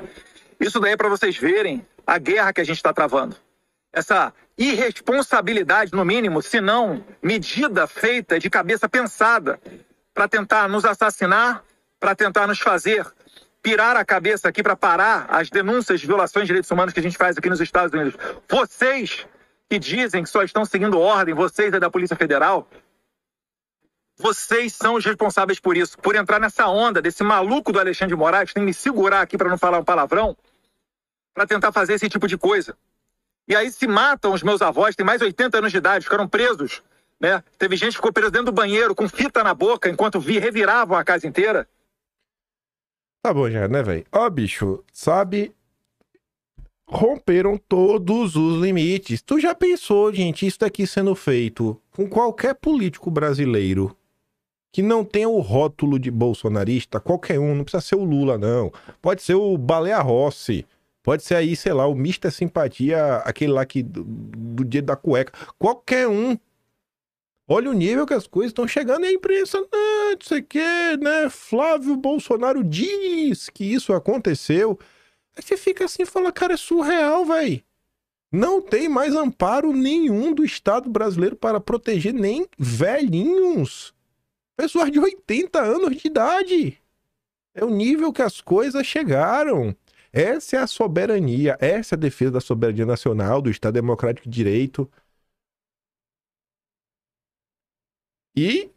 Isso daí é para vocês verem a guerra que a gente está travando. Essa irresponsabilidade, no mínimo, se não medida feita de cabeça pensada para tentar nos assassinar, para tentar nos fazer pirar a cabeça aqui para parar as denúncias de violações de direitos humanos que a gente faz aqui nos Estados Unidos. Vocês que dizem que só estão seguindo ordem, vocês da Polícia Federal, vocês são os responsáveis por isso, por entrar nessa onda desse maluco do Alexandre de Moraes, tem que me segurar aqui para não falar um palavrão, para tentar fazer esse tipo de coisa. E aí se matam os meus avós, têm mais de 80 anos de idade, ficaram presos, né? Teve gente que ficou presa dentro do banheiro com fita na boca enquanto reviravam a casa inteira. Tá bom já, né, velho? Ó, bicho, sabe? Romperam todos os limites. Tu já pensou, gente, isso daqui sendo feito com qualquer político brasileiro que não tenha o rótulo de bolsonarista, qualquer um, não precisa ser o Lula, não. Pode ser o Baleia Rossi, pode ser aí, sei lá, o Mr. Simpatia, aquele lá que, do dia da cueca. Qualquer um. Olha o nível que as coisas estão chegando e a imprensa, não sei o que, né? Flávio Bolsonaro diz que isso aconteceu. Aí você fica assim e fala, cara, é surreal, velho. Não tem mais amparo nenhum do Estado brasileiro para proteger nem velhinhos. Pessoas de 80 anos de idade. É o nível que as coisas chegaram. Essa é a soberania, essa é a defesa da soberania nacional, do Estado Democrático de Direito. E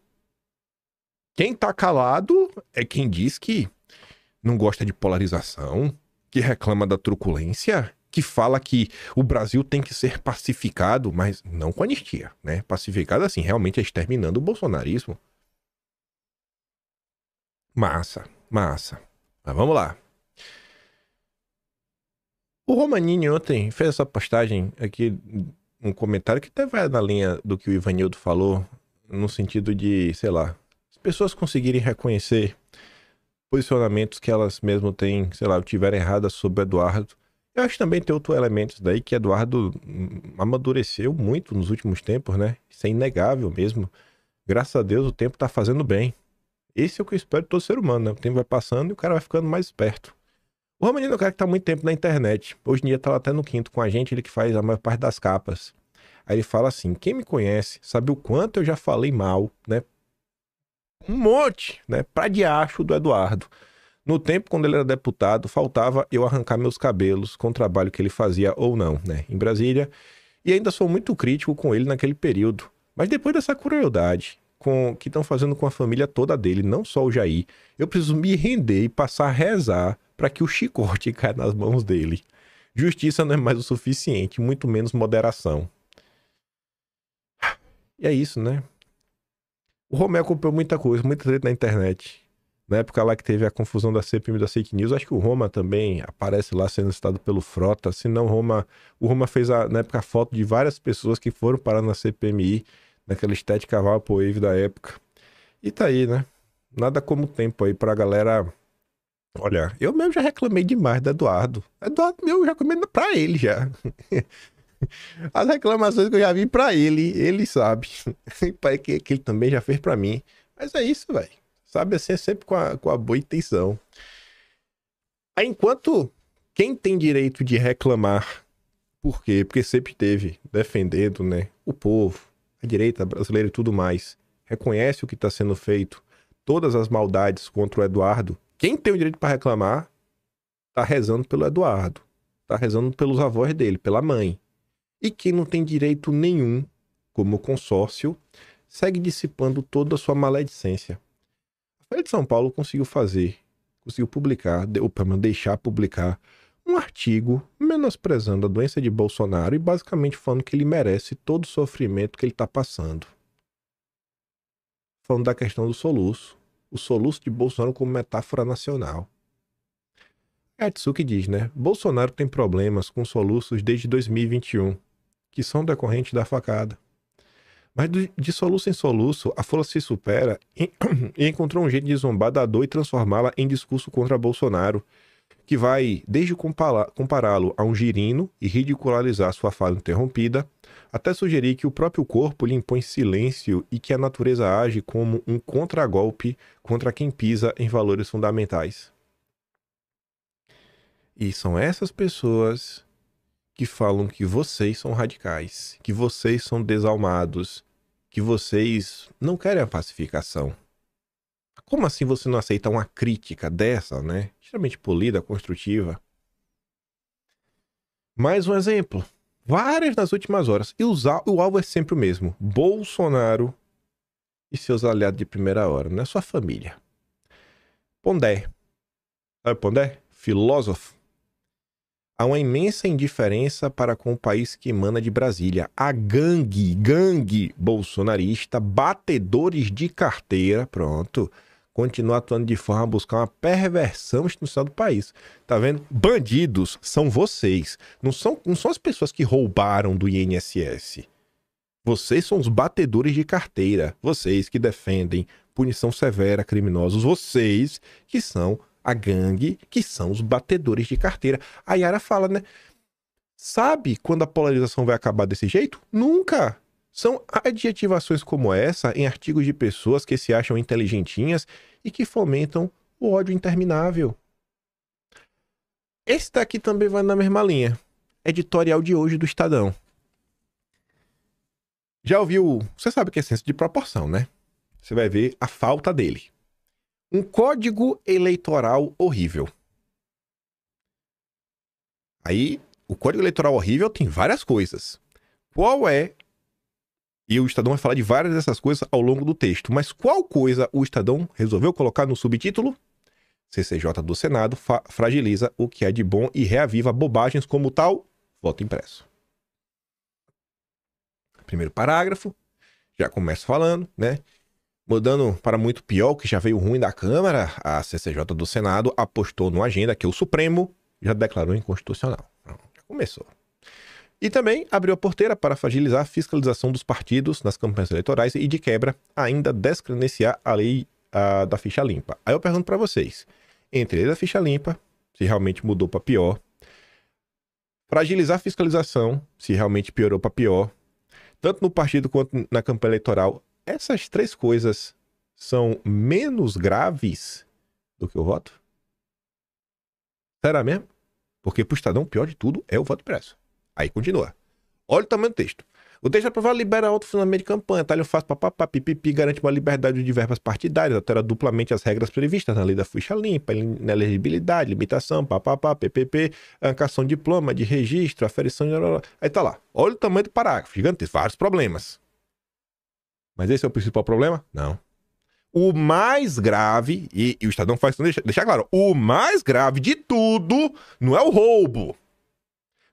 quem tá calado é quem diz que não gosta de polarização, que reclama da truculência, que fala que o Brasil tem que ser pacificado, mas não com anistia, né? Pacificado assim, realmente exterminando o bolsonarismo. Massa, massa. Mas vamos lá. O Romanini ontem fez essa postagem aqui, um comentário que até vai na linha do que o Ivanildo falou, no sentido de, sei lá, as pessoas conseguirem reconhecer posicionamentos que elas mesmo têm, sei lá, tiveram erradas sobre o Eduardo. Eu acho que também tem outros elementos daí que Eduardo amadureceu muito nos últimos tempos, né? Isso é inegável mesmo. Graças a Deus o tempo tá fazendo bem. Esse é o que eu espero de todo ser humano, né? O tempo vai passando e o cara vai ficando mais esperto. O Romanino é um cara que tá há muito tempo na internet. Hoje em dia tá até no Quinto com a gente, ele que faz a maior parte das capas. Aí ele fala assim, quem me conhece sabe o quanto eu já falei mal, né? Um monte, né? Pra diacho do Eduardo. No tempo, quando ele era deputado, faltava eu arrancar meus cabelos com o trabalho que ele fazia ou não, né? Em Brasília. E ainda sou muito crítico com ele naquele período. Mas depois dessa crueldade que estão fazendo com a família toda dele, não só o Jair, eu preciso me render e passar a rezar para que o chicote caia nas mãos dele. Justiça não é mais o suficiente, muito menos moderação. E é isso, né? O Romeu acompanhou muita coisa, muita treta na internet. Na época lá que teve a confusão da CPMI da fake news, acho que o Roma também aparece lá sendo citado pelo Frota. Se não, o Roma fez na época a foto de várias pessoas que foram parar na CPMI, naquela estética Vaporwave da época. E tá aí, né? Nada como tempo aí pra galera olhar. Eu mesmo já reclamei demais do Eduardo. Eduardo, eu já reclamei pra ele já. As reclamações que eu já vi pra ele sabe. que ele também já fez pra mim. Mas é isso, velho. Sabe, assim, é sempre com a boa intenção. Aí, enquanto quem tem direito de reclamar, por quê? Porque sempre teve, defendendo, né, o povo, a direita brasileira e tudo mais, reconhece o que está sendo feito, todas as maldades contra o Eduardo, quem tem o direito para reclamar, tá rezando pelo Eduardo, tá rezando pelos avós dele, pela mãe. E quem não tem direito nenhum, como o consórcio, segue dissipando toda a sua maledicência. A Folha de São Paulo conseguiu publicar, ou pelo menos deixar publicar, um artigo menosprezando a doença de Bolsonaro e basicamente falando que ele merece todo o sofrimento que ele está passando. Falando da questão do soluço. O soluço de Bolsonaro como metáfora nacional. Atsuki diz, né? Bolsonaro tem problemas com soluços desde 2021, que são decorrentes da facada. Mas de soluço em soluço, a Folha se supera e encontrou um jeito de zombar da dor e transformá-la em discurso contra Bolsonaro. que vai desde compará-lo a um girino e ridicularizar sua fala interrompida, até sugerir que o próprio corpo lhe impõe silêncio e que a natureza age como um contragolpe contra quem pisa em valores fundamentais. E são essas pessoas que falam que vocês são radicais, que vocês são desalmados, que vocês não querem a pacificação. Como assim você não aceita uma crítica dessa, né? Extremamente polida, construtiva. Mais um exemplo. Várias nas últimas horas. E o alvo é sempre o mesmo. Bolsonaro e seus aliados de primeira hora, não é sua família. Pondé. Sabe Pondé? Filósofo. Há uma imensa indiferença para com o país que emana de Brasília. A gangue bolsonarista, batedores de carteira, pronto, continua atuando de forma a buscar uma perversão institucional do país. Tá vendo? Bandidos são vocês. Não são as pessoas que roubaram do INSS. Vocês são os batedores de carteira. Vocês que defendem punição severa a criminosos. Vocês que são a gangue, que são os batedores de carteira. A Yara fala, né? Sabe quando a polarização vai acabar desse jeito? Nunca! São adjetivações como essa em artigos de pessoas que se acham inteligentinhas e que fomentam o ódio interminável. Esse daqui também vai na mesma linha. Editorial de hoje do Estadão. Já ouviu? Você sabe que é senso de proporção, né? Você vai ver a falta dele. Um código eleitoral horrível. Aí, o código eleitoral horrível tem várias coisas. Qual é? E o Estadão vai falar de várias dessas coisas ao longo do texto. Mas qual coisa o Estadão resolveu colocar no subtítulo? CCJ do Senado fragiliza o que é de bom e reaviva bobagens como tal voto impresso. Primeiro parágrafo, já começa falando, né? Mudando para muito pior, que já veio ruim da Câmara, a CCJ do Senado apostou numa agenda que o Supremo já declarou inconstitucional. Já começou. E também abriu a porteira para fragilizar a fiscalização dos partidos nas campanhas eleitorais e, de quebra, ainda descredenciar a lei da ficha limpa. Aí eu pergunto para vocês, entre a lei da ficha limpa, se realmente mudou para pior, fragilizar a fiscalização, se realmente piorou para pior, tanto no partido quanto na campanha eleitoral, essas três coisas são menos graves do que o voto? Será mesmo? Porque pro Estadão, o pior de tudo é o voto impresso. Aí continua. Olha o tamanho do texto. O texto aprovado libera alto financiamento de campanha, talho fácil, papapá, pipipi, garante uma liberdade de verbas partidárias, altera duplamente as regras previstas na lei da ficha limpa, inelegibilidade, limitação, papapá, PPP, arrancação de diploma, de registro, aferição de... Aí tá lá. Olha o tamanho do parágrafo, gigantesco, vários problemas. Mas esse é o principal problema? Não. O mais grave, e o Estadão faz deixar claro, o mais grave de tudo não é o roubo.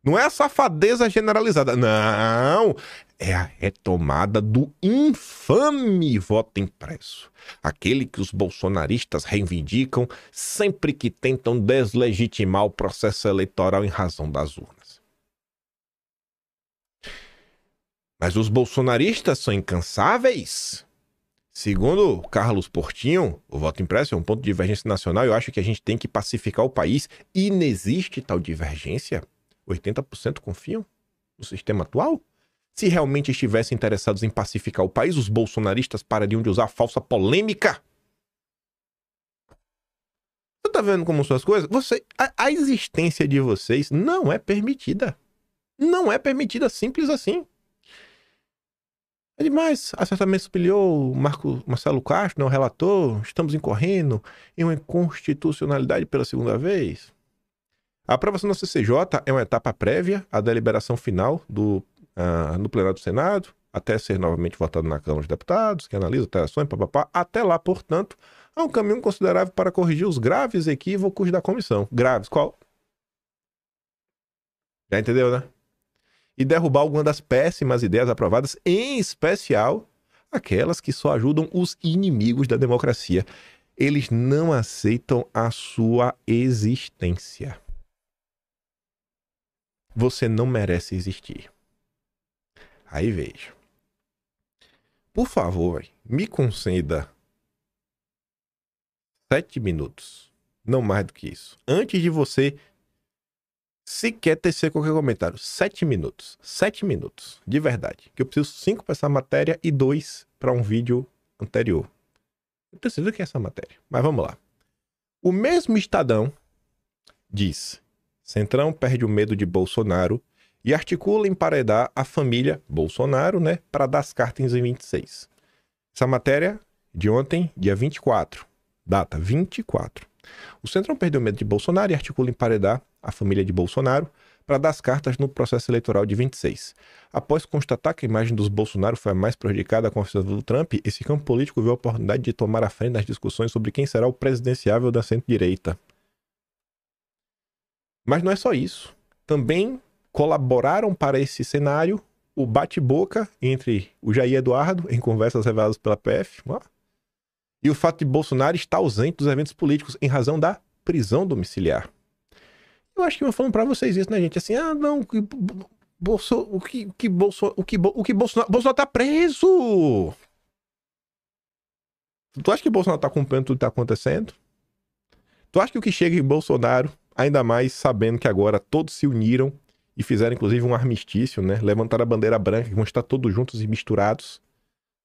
Não é a safadeza generalizada. Não. É a retomada do infame voto impresso. Aquele que os bolsonaristas reivindicam sempre que tentam deslegitimar o processo eleitoral em razão das urnas. Mas os bolsonaristas são incansáveis. Segundo Carlos Portinho, o voto impresso é um ponto de divergência nacional. Eu acho que a gente tem que pacificar o país. E não existe tal divergência. 80% confiam no sistema atual? Se realmente estivessem interessados em pacificar o país, os bolsonaristas parariam de usar a falsa polêmica. Você tá vendo como são as coisas? A existência de vocês não é permitida. Não é permitida, simples assim. É demais. Acertamento superior, Marcelo Castro, não, relator, estamos incorrendo em uma inconstitucionalidade pela segunda vez. A aprovação da CCJ é uma etapa prévia à deliberação final no plenário do Senado, até ser novamente votado na Câmara dos Deputados, que analisa alterações, papapá. Até lá, portanto, há um caminho considerável para corrigir os graves equívocos da comissão. Graves, qual? Já entendeu, né? E derrubar alguma das péssimas ideias aprovadas, em especial aquelas que só ajudam os inimigos da democracia. Eles não aceitam a sua existência. Você não merece existir. Aí veja. Por favor, me conceda 7 minutos Não mais do que isso. Antes de você sequer tecer qualquer comentário. 7 minutos. 7 minutos. De verdade. Que eu preciso 5 para essa matéria e 2 para um vídeo anterior. Eu preciso que é essa matéria. Mas vamos lá. O mesmo Estadão diz: Centrão perde o medo de Bolsonaro e articula emparedar a família Bolsonaro, né, para dar as cartas em 26. Essa matéria de ontem, dia 24. Data 24. O Centrão perdeu o medo de Bolsonaro e articula emparedar a família de Bolsonaro para dar as cartas no processo eleitoral de 26. Após constatar que a imagem dos Bolsonaro foi a mais prejudicada com a oficialização do Trump, esse campo político viu a oportunidade de tomar a frente nas discussões sobre quem será o presidenciável da centro-direita. Mas não é só isso. Também colaboraram para esse cenário o bate-boca entre o Jair Eduardo, em conversas reveladas pela PF, e o fato de Bolsonaro estar ausente dos eventos políticos em razão da prisão domiciliar. Eu acho que eu falando pra vocês isso, né, gente? Assim, não, Bolsonaro tá preso! Tu acha que Bolsonaro tá acompanhando tudo que tá acontecendo? Tu acha que o que chega em Bolsonaro, ainda mais sabendo que agora todos se uniram e fizeram inclusive um armistício, né? Levantaram a bandeira branca, que vão estar todos juntos e misturados.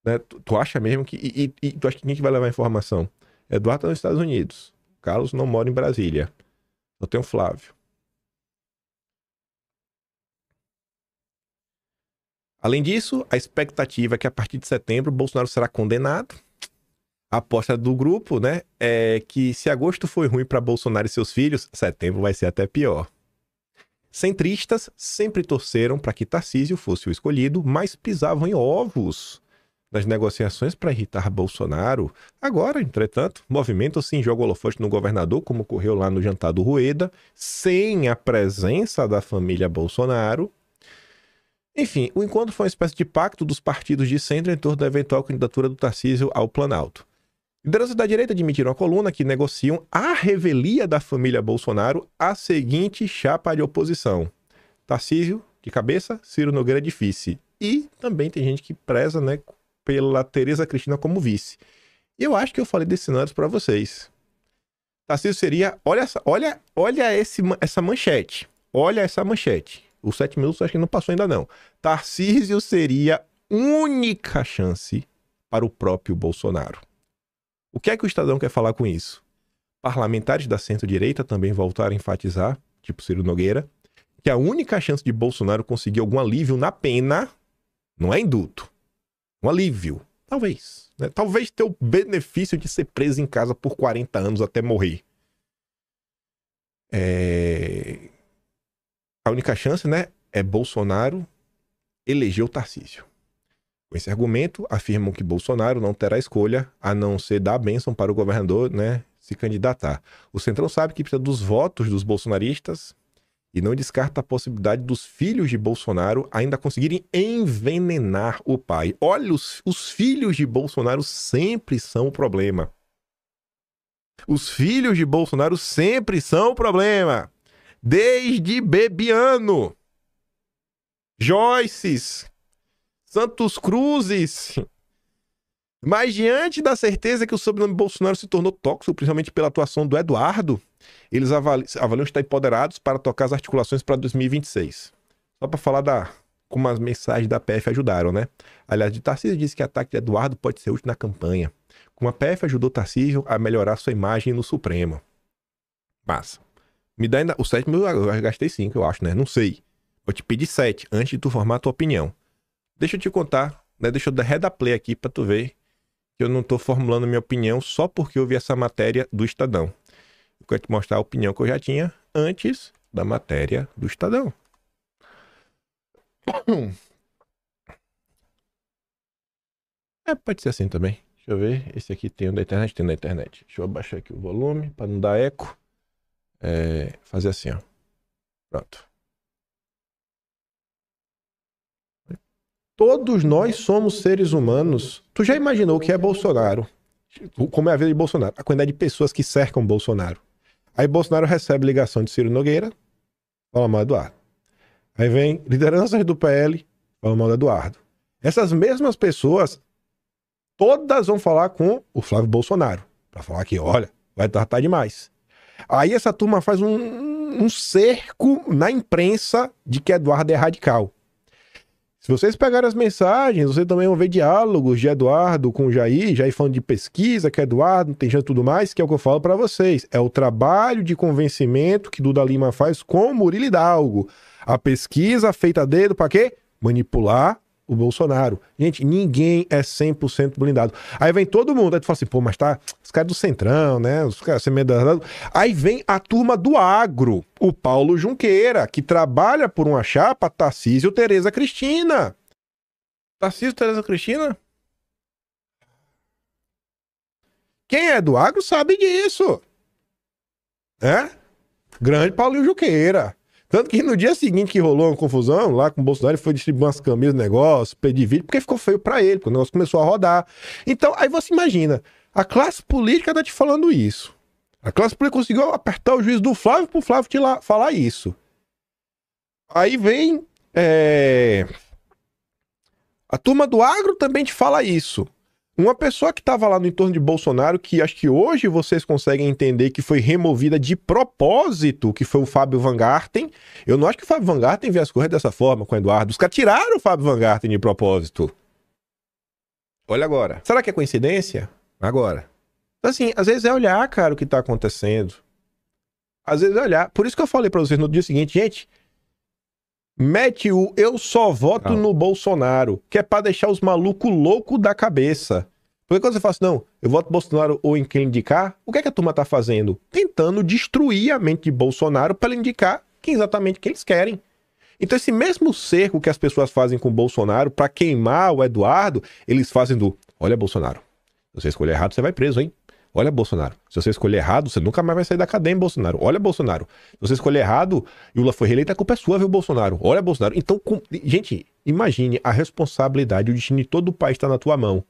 Né? Tu acha mesmo que... E tu acha que quem que vai levar a informação? Eduardo tá nos Estados Unidos. Carlos não mora em Brasília. Eu tenho o Flávio. Além disso, a expectativa é que a partir de setembro Bolsonaro será condenado. A aposta do grupo, né, é que se agosto foi ruim para Bolsonaro e seus filhos, setembro vai ser até pior. Centristas sempre torceram para que Tarcísio fosse o escolhido, mas pisavam em ovos nas negociações para irritar Bolsonaro. Agora, entretanto, movimentam-se em jogo holofote no governador, como ocorreu lá no jantar do Rueda, sem a presença da família Bolsonaro. Enfim, o encontro foi uma espécie de pacto dos partidos de centro em torno da eventual candidatura do Tarcísio ao Planalto. Lideranças da direita admitiram a coluna que negociam a revelia da família Bolsonaro a seguinte chapa de oposição: Tarcísio de cabeça, Ciro Nogueira de vice. E também tem gente que preza, né, pela Tereza Cristina como vice. E eu acho que eu falei desses cenários para vocês. Tarcísio seria... Olha essa manchete. Olha essa manchete. Os 7 minutos acho que não passou ainda não. Tarcísio seria única chance para o próprio Bolsonaro. O que é que o Estadão quer falar com isso? Parlamentares da centro-direita também voltaram a enfatizar, tipo Ciro Nogueira, que a única chance de Bolsonaro conseguir algum alívio na pena não é indulto. Um alívio. Talvez. Né? Talvez ter o benefício de ser preso em casa por 40 anos até morrer. A única chance, né, é Bolsonaro eleger o Tarcísio. Com esse argumento, afirmam que Bolsonaro não terá escolha a não ser dar a bênção para o governador, né, se candidatar. O Centrão sabe que precisa dos votos dos bolsonaristas e não descarta a possibilidade dos filhos de Bolsonaro ainda conseguirem envenenar o pai. Olha, os filhos de Bolsonaro sempre são o problema. Os filhos de Bolsonaro sempre são o problema. Desde Bebiano, Joyces, Santos Cruzes. Mas diante da certeza que o sobrenome Bolsonaro se tornou tóxico, principalmente pela atuação do Eduardo, eles avaliam estar empoderados para tocar as articulações para 2026. Só para falar como as mensagens da PF ajudaram, né? Aliás, de Tarcísio disse que o ataque de Eduardo pode ser útil na campanha. Como a PF ajudou Tarcísio a melhorar sua imagem no Supremo. Massa. Me dá ainda... Os 7 mil eu gastei 5, eu acho, né? Não sei. Vou te pedir 7 antes de tu formar a tua opinião. Deixa eu te contar, né? Deixa eu dar redaplay aqui pra tu ver que eu não tô formulando minha opinião só porque eu vi essa matéria do Estadão. Eu quero te mostrar a opinião que eu já tinha antes da matéria do Estadão. Pode ser assim também. Deixa eu ver. Esse aqui tem o da internet? Tem da internet. Deixa eu abaixar aqui o volume para não dar eco. Fazer assim, ó. Pronto. Todos nós somos seres humanos. Tu já imaginou o que é Bolsonaro? Como é a vida de Bolsonaro? A quantidade de pessoas que cercam Bolsonaro. Aí Bolsonaro recebe ligação de Ciro Nogueira, fala mal do Eduardo. Aí vem lideranças do PL, fala mal do Eduardo. Essas mesmas pessoas, todas vão falar com o Flávio Bolsonaro. Pra falar que, olha, vai tratar demais. Aí essa turma faz um cerco na imprensa de que Eduardo é radical. Se vocês pegarem as mensagens, vocês também vão ver diálogos de Eduardo com o Jair falando de pesquisa, que Eduardo não tem chance e tudo mais, que é o que eu falo pra vocês. É o trabalho de convencimento que Duda Lima faz com Murilo Hidalgo. A pesquisa feita a dedo pra quê? Manipular o Bolsonaro. Gente, ninguém é 100% blindado. Aí vem todo mundo, aí tu fala assim, pô, mas tá, os caras do Centrão, né, os caras... Aí vem a turma do agro, o Paulo Junqueira, que trabalha por uma chapa Tarcísio Tereza Cristina. Tarcísio Tereza Cristina? Quem é do agro sabe disso. Grande Paulinho Junqueira. Tanto que no dia seguinte que rolou uma confusão, lá com o Bolsonaro, ele foi distribuir umas camisas, negócio, pedir vídeo, porque ficou feio pra ele, porque o negócio começou a rodar. Então, aí você imagina, a classe política tá te falando isso. A classe política conseguiu apertar o juiz do Flávio pro Flávio te lá falar isso. Aí vem... A turma do agro também te fala isso. Uma pessoa que estava lá no entorno de Bolsonaro, que acho que hoje vocês conseguem entender que foi removida de propósito, que foi o Fábio Van Garten. Eu não acho que o Fábio Van Garten viesse correr dessa forma com o Eduardo. Os caras tiraram o Fábio Van Garten de propósito. Olha agora. Será que é coincidência? Agora. Então, assim, às vezes é olhar, cara, o que tá acontecendo. Às vezes é olhar. Por isso que eu falei pra vocês no dia seguinte, gente, mete o eu só voto no Bolsonaro, que é pra deixar os malucos loucos da cabeça. Porque quando você fala assim, não, eu voto Bolsonaro ou em quem indicar, o que é que a turma tá fazendo? Tentando destruir a mente de Bolsonaro pra ele indicar exatamente quem eles querem. Então esse mesmo cerco que as pessoas fazem com o Bolsonaro pra queimar o Eduardo, eles fazem do, olha Bolsonaro, se você escolher errado você vai preso, hein? Olha, Bolsonaro, se você escolher errado, você nunca mais vai sair da cadeia, hein, Bolsonaro. Olha, Bolsonaro, se você escolher errado e o Lula foi reeleito, a culpa é sua, viu, Bolsonaro? Olha, Bolsonaro. Então, gente, imagine a responsabilidade, o destino de todo o país está na tua mão.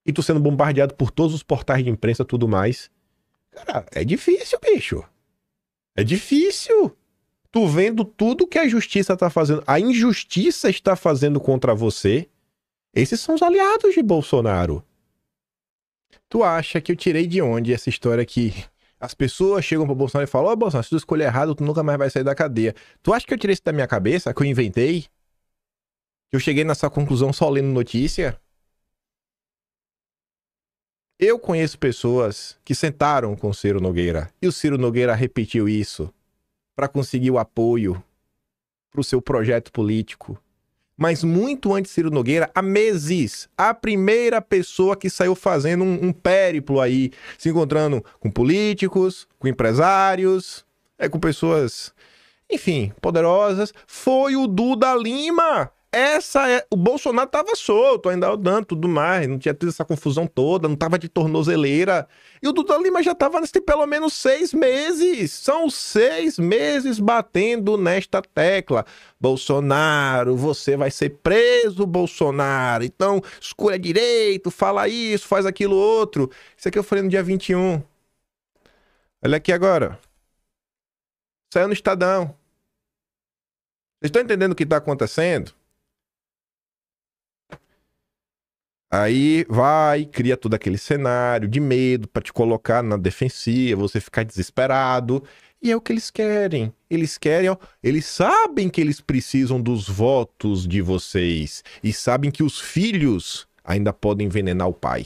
E tu sendo bombardeado por todos os portais de imprensa e tudo mais. Cara, é difícil, bicho. É difícil. Tu vendo tudo que a justiça tá fazendo, a injustiça está fazendo contra você. Esses são os aliados de Bolsonaro. Tu acha que eu tirei de onde essa história que as pessoas chegam pro Bolsonaro e falam, ó, Bolsonaro, se tu escolher errado, tu nunca mais vai sair da cadeia. Tu acha que eu tirei isso da minha cabeça, que eu inventei? Que eu cheguei nessa conclusão só lendo notícia? Eu conheço pessoas que sentaram com o Ciro Nogueira e o Ciro Nogueira repetiu isso para conseguir o apoio pro seu projeto político. Mas muito antes de Ciro Nogueira, há meses, a primeira pessoa que saiu fazendo um périplo aí, se encontrando com políticos, com empresários, com pessoas, enfim, poderosas, foi o Duda Lima. O Bolsonaro tava solto, ainda andando, tudo mais, não tinha tido essa confusão toda, não tava de tornozeleira. E o Duda Lima já tava nesse pelo menos 6 meses. São 6 meses batendo nesta tecla. Bolsonaro, você vai ser preso, Bolsonaro. Então, escolha direito, fala isso, faz aquilo outro. Isso aqui eu falei no dia 21. Olha aqui agora. Saiu no Estadão. Vocês estão entendendo o que tá acontecendo? Aí vai, cria todo aquele cenário de medo pra te colocar na defensiva, você ficar desesperado. E é o que eles querem. Eles querem, ó, eles sabem que eles precisam dos votos de vocês. E sabem que os filhos ainda podem envenenar o pai.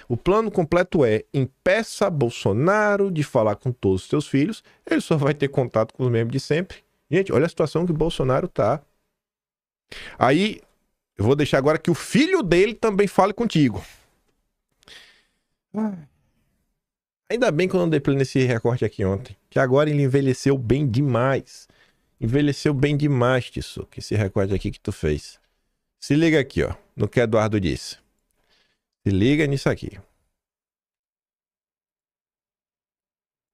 O plano completo é, impeça Bolsonaro de falar com todos os seus filhos. Ele só vai ter contato com os membros de sempre. Gente, olha a situação que o Bolsonaro tá. Aí... eu vou deixar agora que o filho dele também fale contigo. Ainda bem que eu não dei play nesse recorte aqui ontem. Que agora ele envelheceu bem demais. Envelheceu bem demais, Tissuca, esse recorte aqui que tu fez. Se liga aqui, ó, no que Eduardo disse. Se liga nisso aqui.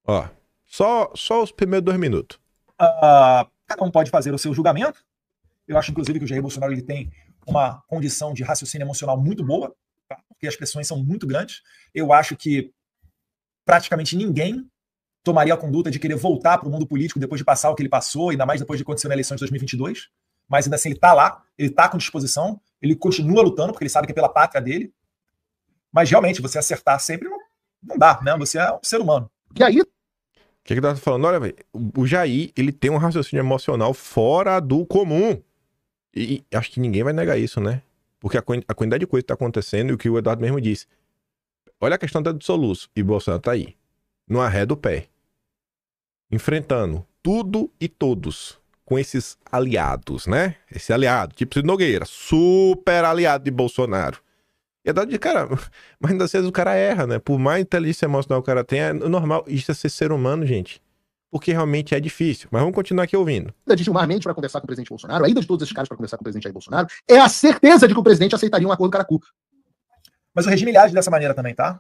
Ó, só os primeiros 2 minutos. Cada um pode fazer o seu julgamento. Eu acho, inclusive, que o Jair Bolsonaro ele tem uma condição de raciocínio emocional muito boa, tá? Porque as pressões são muito grandes. Eu acho que praticamente ninguém tomaria a conduta de querer voltar para o mundo político depois de passar o que ele passou, ainda mais depois de acontecer na eleição de 2022. Mas ainda assim ele está lá, ele está com disposição, ele continua lutando, porque ele sabe que é pela pátria dele. Mas realmente, você acertar sempre não dá, né? Você é um ser humano. Que aí... O que tá falando? Olha, velho, o Jair, ele tem um raciocínio emocional fora do comum. E acho que ninguém vai negar isso, né? Porque a quantidade de coisa que tá acontecendo e o que o Eduardo mesmo disse. Olha a questão do soluço. E Bolsonaro tá aí. No arré do pé. Enfrentando tudo e todos com esses aliados, né? Esse aliado, tipo Ciro Nogueira, super aliado de Bolsonaro. E a verdade, cara, mas ainda assim o cara erra, né? Por mais inteligência emocional que o cara tenha, é normal. Isso é ser humano, gente. Porque realmente é difícil. Mas vamos continuar aqui ouvindo. A ida de Gilmar Mendes para conversar com o presidente Bolsonaro, a ida de todos esses caras para conversar com o presidente Jair Bolsonaro, é a certeza de que o presidente aceitaria um acordo caracu. Mas o regime ele age dessa maneira também, tá?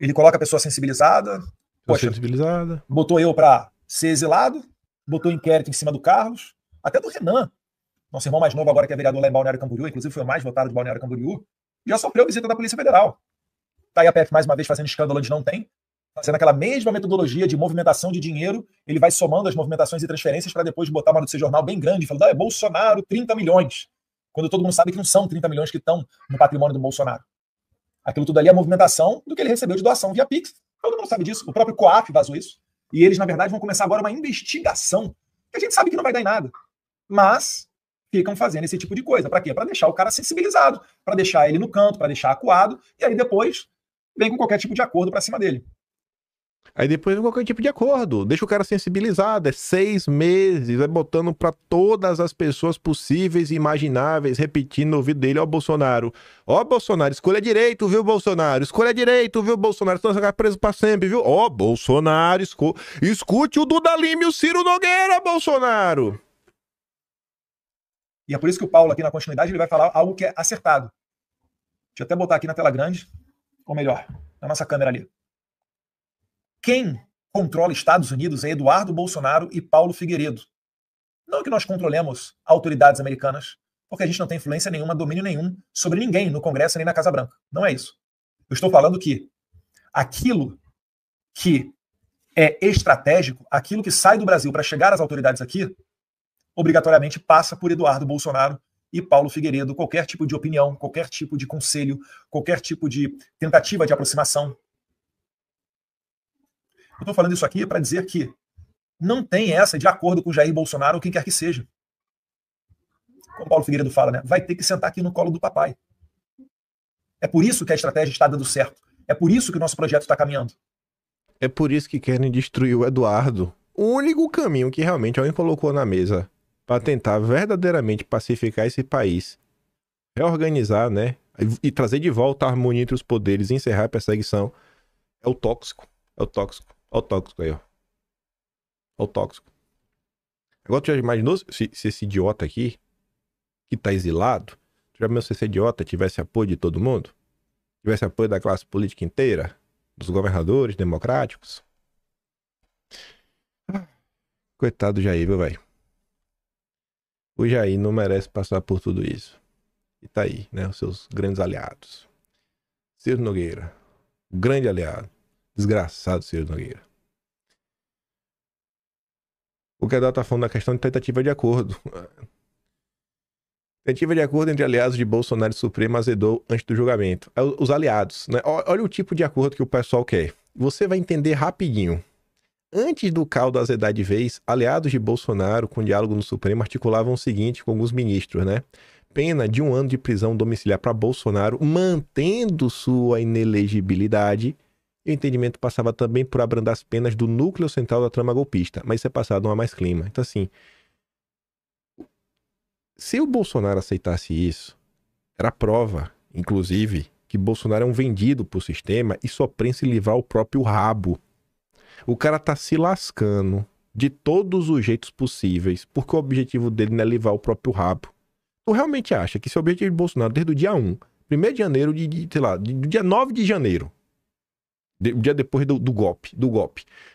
Ele coloca a pessoa sensibilizada. Poxa, sensibilizada. Botou eu pra ser exilado, botou inquérito em cima do Carlos, até do Renan, nosso irmão mais novo agora que é vereador lá em Balneário Camboriú, inclusive foi o mais votado de Balneário Camboriú, já sofreu visita da Polícia Federal. Tá aí a PF mais uma vez fazendo escândalo onde não tem, fazendo aquela mesma metodologia de movimentação de dinheiro, ele vai somando as movimentações e transferências para depois botar uma notícia jornal bem grande, falando, é Bolsonaro, 30 milhões, quando todo mundo sabe que não são 30 milhões que estão no patrimônio do Bolsonaro. Aquilo tudo ali é a movimentação do que ele recebeu de doação via Pix. Todo mundo sabe disso. O próprio COAF vazou isso. E eles, na verdade, vão começar agora uma investigação, que a gente sabe que não vai dar em nada. Mas ficam fazendo esse tipo de coisa. Para quê? Para deixar o cara sensibilizado, para deixar ele no canto, para deixar acuado, e aí depois vem com qualquer tipo de acordo para cima dele. Aí depois vem qualquer tipo de acordo. Deixa o cara sensibilizado. É 6 meses. Vai botando pra todas as pessoas possíveis e imagináveis, repetindo no ouvido dele. Ó, Bolsonaro. Ó, Bolsonaro. Escolha direito, viu, Bolsonaro? Escolha direito, viu, Bolsonaro? Senão você vai ficar preso pra sempre, viu? Ó, Bolsonaro. Escute o Duda Lima e o Ciro Nogueira, Bolsonaro. E é por isso que o Paulo, aqui na continuidade, ele vai falar algo que é acertado. Deixa eu até botar aqui na tela grande. Ou melhor, na nossa câmera ali. Quem controla Estados Unidos é Eduardo Bolsonaro e Paulo Figueiredo. Não que nós controlemos autoridades americanas, porque a gente não tem influência nenhuma, domínio nenhum sobre ninguém no Congresso nem na Casa Branca. Não é isso. Eu estou falando que aquilo que é estratégico, aquilo que sai do Brasil para chegar às autoridades aqui, obrigatoriamente passa por Eduardo Bolsonaro e Paulo Figueiredo. Qualquer tipo de opinião, qualquer tipo de conselho, qualquer tipo de tentativa de aproximação. Eu estou falando isso aqui para dizer que não tem essa de acordo com Jair Bolsonaro ou quem quer que seja. Como Paulo Figueiredo fala, né? Vai ter que sentar aqui no colo do papai. É por isso que a estratégia está dando certo. É por isso que o nosso projeto está caminhando. É por isso que querem destruir o Eduardo. O único caminho que realmente alguém colocou na mesa para tentar verdadeiramente pacificar esse país, reorganizar, né? E trazer de volta a harmonia entre os poderes e encerrar a perseguição é o tóxico. É o tóxico. Olha o tóxico aí, ó. Olha o tóxico. Agora tu já imaginou se esse idiota aqui, que tá exilado, tu já imaginou se esse idiota tivesse apoio de todo mundo? Tivesse apoio da classe política inteira? Dos governadores democráticos? Coitado do Jair, viu, velho? O Jair não merece passar por tudo isso. E tá aí, né? Os seus grandes aliados. Ciro Nogueira. O grande aliado. Desgraçado Ciro Nogueira. O que a Eduardo tá falando da questão de tentativa de acordo. Tentativa de acordo entre aliados de Bolsonaro e Supremo azedou antes do julgamento. Os aliados, né? Olha o tipo de acordo que o pessoal quer. Você vai entender rapidinho. Antes do caldo azedar de vez, aliados de Bolsonaro com diálogo no Supremo articulavam o seguinte com alguns ministros, né? Pena de 1 ano de prisão domiciliar para Bolsonaro, mantendo sua inelegibilidade. E o entendimento passava também por abrandar as penas do núcleo central da trama golpista. Mas isso é passado, não há mais clima. Então, assim, se o Bolsonaro aceitasse isso, era prova, inclusive, que Bolsonaro é um vendido pro sistema e só pensa em livrar o próprio rabo. O cara tá se lascando de todos os jeitos possíveis, porque o objetivo dele não é livrar o próprio rabo. Tu realmente acha que esse objetivo de Bolsonaro, desde o dia 1, 1º de janeiro, sei lá, do dia 9 de janeiro, o dia depois do golpe.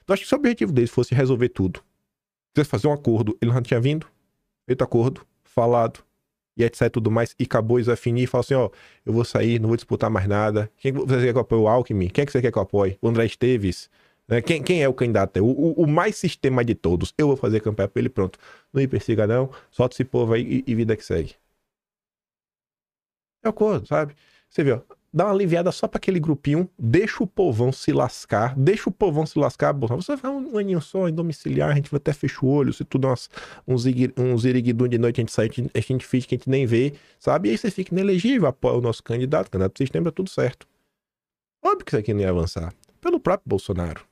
Tu acha que se o objetivo dele fosse resolver tudo, quisesse fazer um acordo, ele não tinha vindo, feito acordo, falado, e etc e tudo mais, e acabou isso, afinir e falou assim, ó, eu vou sair, não vou disputar mais nada. Quem você quer que eu apoie? O Alckmin? Quem é que você quer que eu apoie? O André Esteves? Quem é o candidato? O mais sistema de todos. Eu vou fazer campanha pra ele, pronto. Não me persiga não, solta esse povo aí e vida que segue. É acordo, sabe? Você vê, ó, dá uma aliviada só para aquele grupinho, deixa o povão se lascar, Bolsonaro. Você vai ficar um aninho só em domiciliar, a gente vai até fechar o olho, se tu dá uns iriguidum de noite, a gente sai, a gente finge que a gente nem vê, sabe? E aí você fica inelegível, apoia o nosso candidato do sistema, tudo certo. Óbvio que isso aqui não ia avançar. Pelo próprio Bolsonaro.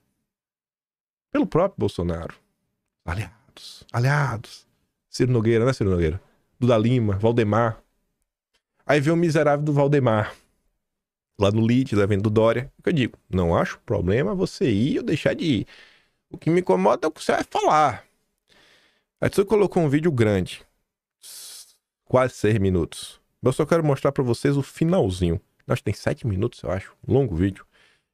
Aliados. Ciro Nogueira, né, Ciro Nogueira? Duda Lima, Valdemar. Aí vem o miserável do Valdemar. Lá no lead, lá vendo do Dória. Eu digo, não acho problema você ir ou deixar de ir. O que me incomoda é o que você vai falar. Aí você colocou um vídeo grande. Quase 6 minutos. Eu só quero mostrar pra vocês o finalzinho. Acho que tem 7 minutos, eu acho. Longo vídeo.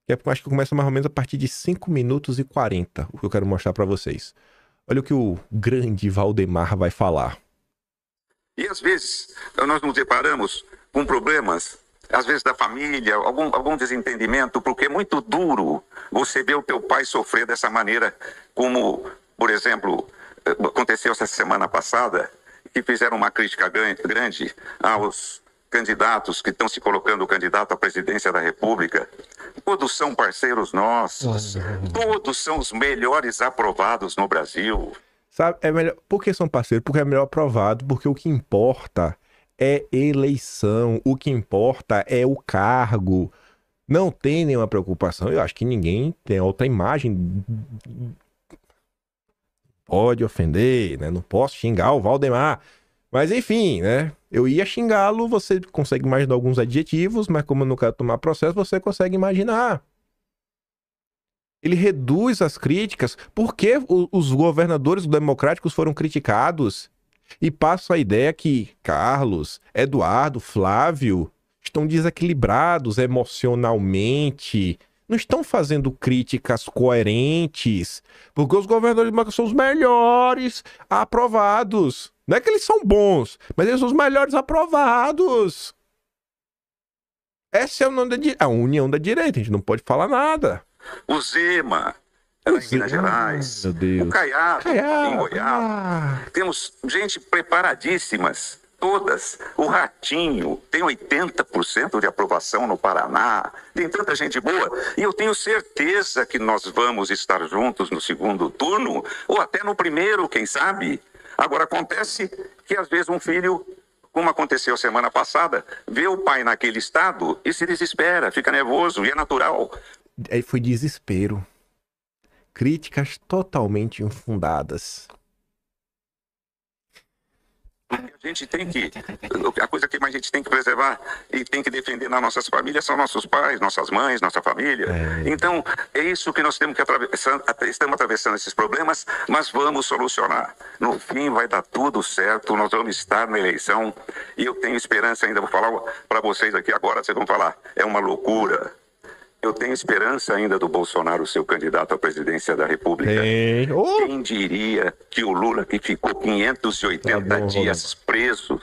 Que eu acho que começa mais ou menos a partir de 5 minutos e 40. O que eu quero mostrar pra vocês. Olha o que o grande Valdemar vai falar. E às vezes nós nos deparamos com problemas, às vezes da família, algum desentendimento, porque é muito duro você ver o teu pai sofrer dessa maneira, como, por exemplo, aconteceu essa semana passada, que fizeram uma crítica grande aos candidatos que estão se colocando candidato à presidência da República. Todos são parceiros nossos, todos são os melhores aprovados no Brasil. Sabe, é melhor. Por que são parceiros? Porque é melhor aprovado, porque o que importa é eleição, o que importa é o cargo. Não tem nenhuma preocupação. Eu acho que ninguém tem outra imagem. Pode ofender, né? Não posso xingar o Valdemar. Mas enfim, né? Eu ia xingá-lo, você consegue imaginar alguns adjetivos, mas como eu não quero tomar processo, você consegue imaginar. Ele reduz as críticas. Por que os governadores democráticos foram criticados? E passa a ideia que Carlos, Eduardo, Flávio estão desequilibrados emocionalmente. Não estão fazendo críticas coerentes. Porque os governadores democráticos são os melhores aprovados. Não é que eles são bons, mas eles são os melhores aprovados. Essa é a união da direita. A gente não pode falar nada. O Zema, lá em Minas Gerais, o Caiado, em Goiás. Temos gente preparadíssimas, todas. O Ratinho tem 80% de aprovação no Paraná. Tem tanta gente boa. E eu tenho certeza que nós vamos estar juntos no segundo turno, ou até no primeiro, quem sabe. Agora, acontece que às vezes um filho, como aconteceu semana passada, vê o pai naquele estado e se desespera, fica nervoso, e é natural. Aí foi desespero. Críticas totalmente infundadas. A gente tem que... A coisa que mais a gente tem que preservar e tem que defender nas nossas famílias são nossos pais, nossas mães, nossa família. Então, é isso que nós temos que atravessar. Estamos atravessando esses problemas, mas vamos solucionar. No fim vai dar tudo certo, nós vamos estar na eleição e eu tenho esperança ainda, vou falar para vocês aqui agora, vocês vão falar, é uma loucura. Eu tenho esperança ainda do Bolsonaro ser o candidato à presidência da República. Quem diria que o Lula, que ficou 580 dias preso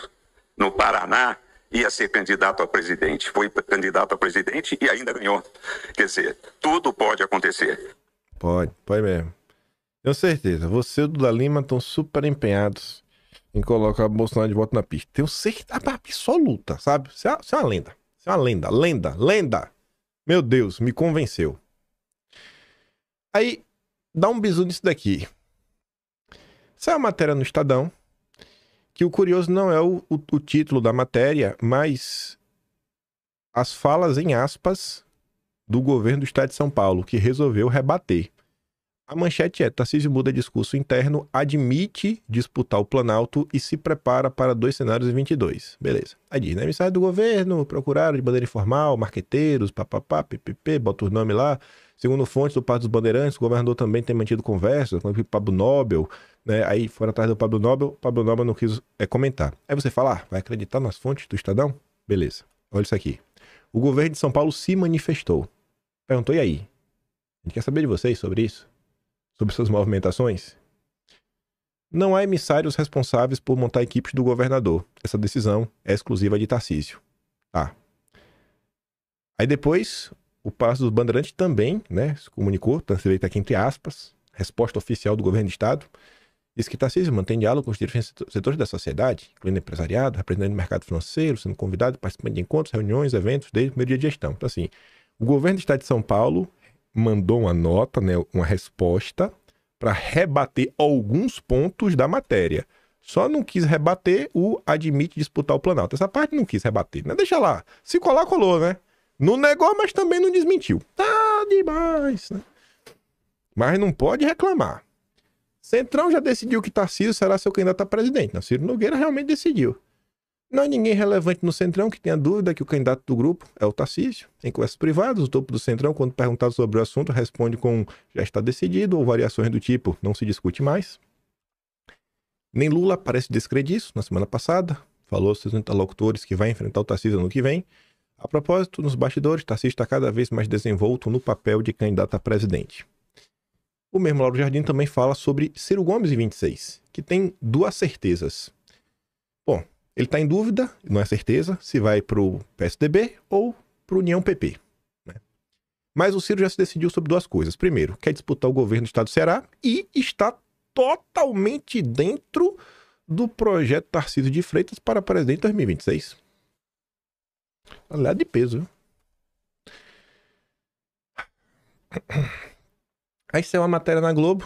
no Paraná, ia ser candidato a presidente? Foi candidato a presidente e ainda ganhou. Quer dizer, tudo pode acontecer. Pode mesmo. Tenho certeza. Você e o Duda Lima estão super empenhados em colocar o Bolsonaro de volta na pista. Tenho certeza absoluta, sabe? Você é uma lenda. Você é uma lenda. Meu Deus, me convenceu. Aí, dá um bisu nisso daqui. Saiu a matéria no Estadão, que o curioso não é o título da matéria, mas as falas em aspas do governo do estado de São Paulo, que resolveu rebater. A manchete é: Tarcísio muda discurso interno, admite disputar o Planalto e se prepara para 2 cenários em 22. Beleza. Aí diz, né? Emissário do governo procuraram de maneira informal, marqueteiros, papapá, ppp, bota o nome lá. Segundo fontes do Partido dos Bandeirantes, o governador também tem mantido conversas com o Pablo Nobel, né? Aí foram atrás do Pablo Nobel não quis comentar. Aí você fala, vai acreditar nas fontes do Estadão? Beleza. Olha isso aqui. O governo de São Paulo se manifestou. Perguntou, e aí? A gente quer saber de vocês sobre isso? Sobre suas movimentações? Não há emissários responsáveis por montar equipes do governador. Essa decisão é exclusiva de Tarcísio. Tá. Aí depois, o Palácio dos Bandeirantes também, né, se comunicou, transferida aqui entre aspas, resposta oficial do governo do estado, Diz que Tarcísio mantém diálogo com os diferentes setores da sociedade, incluindo empresariado, representante do mercado financeiro, sendo convidado, participando de encontros, reuniões, eventos, desde o primeiro dia de gestão. Então, assim, o governo do estado de São Paulo mandou uma nota, né, uma resposta, para rebater alguns pontos da matéria. Só não quis rebater o admite disputar o Planalto. Essa parte não quis rebater, né? Deixa lá. Se colar, colou, né? Não negou, mas também não desmentiu. Tá demais, né? Mas não pode reclamar. Centrão já decidiu que Tarcísio será seu candidato a presidente. Não, Ciro Nogueira realmente decidiu. Não há ninguém relevante no Centrão que tenha dúvida que o candidato do grupo é o Tarcísio. Em conversas privadas, o topo do Centrão, quando perguntado sobre o assunto, responde com já está decidido ou variações do tipo não se discute mais. Nem Lula parece descrever isso na semana passada. Falou aos seus interlocutores que vai enfrentar o Tarcísio ano que vem. A propósito, nos bastidores, Tarcísio está cada vez mais desenvolto no papel de candidato a presidente. O mesmo Lauro Jardim também fala sobre Ciro Gomes em 26, que tem duas certezas. Bom, ele está em dúvida, não é certeza, se vai para o PSDB ou para o União PP. Né? Mas o Ciro já se decidiu sobre duas coisas. Primeiro, quer disputar o governo do estado do Ceará e está totalmente dentro do projeto Tarcísio de Freitas para presidente em 2026. Aliás, de peso, viu? Aí saiu uma matéria na Globo.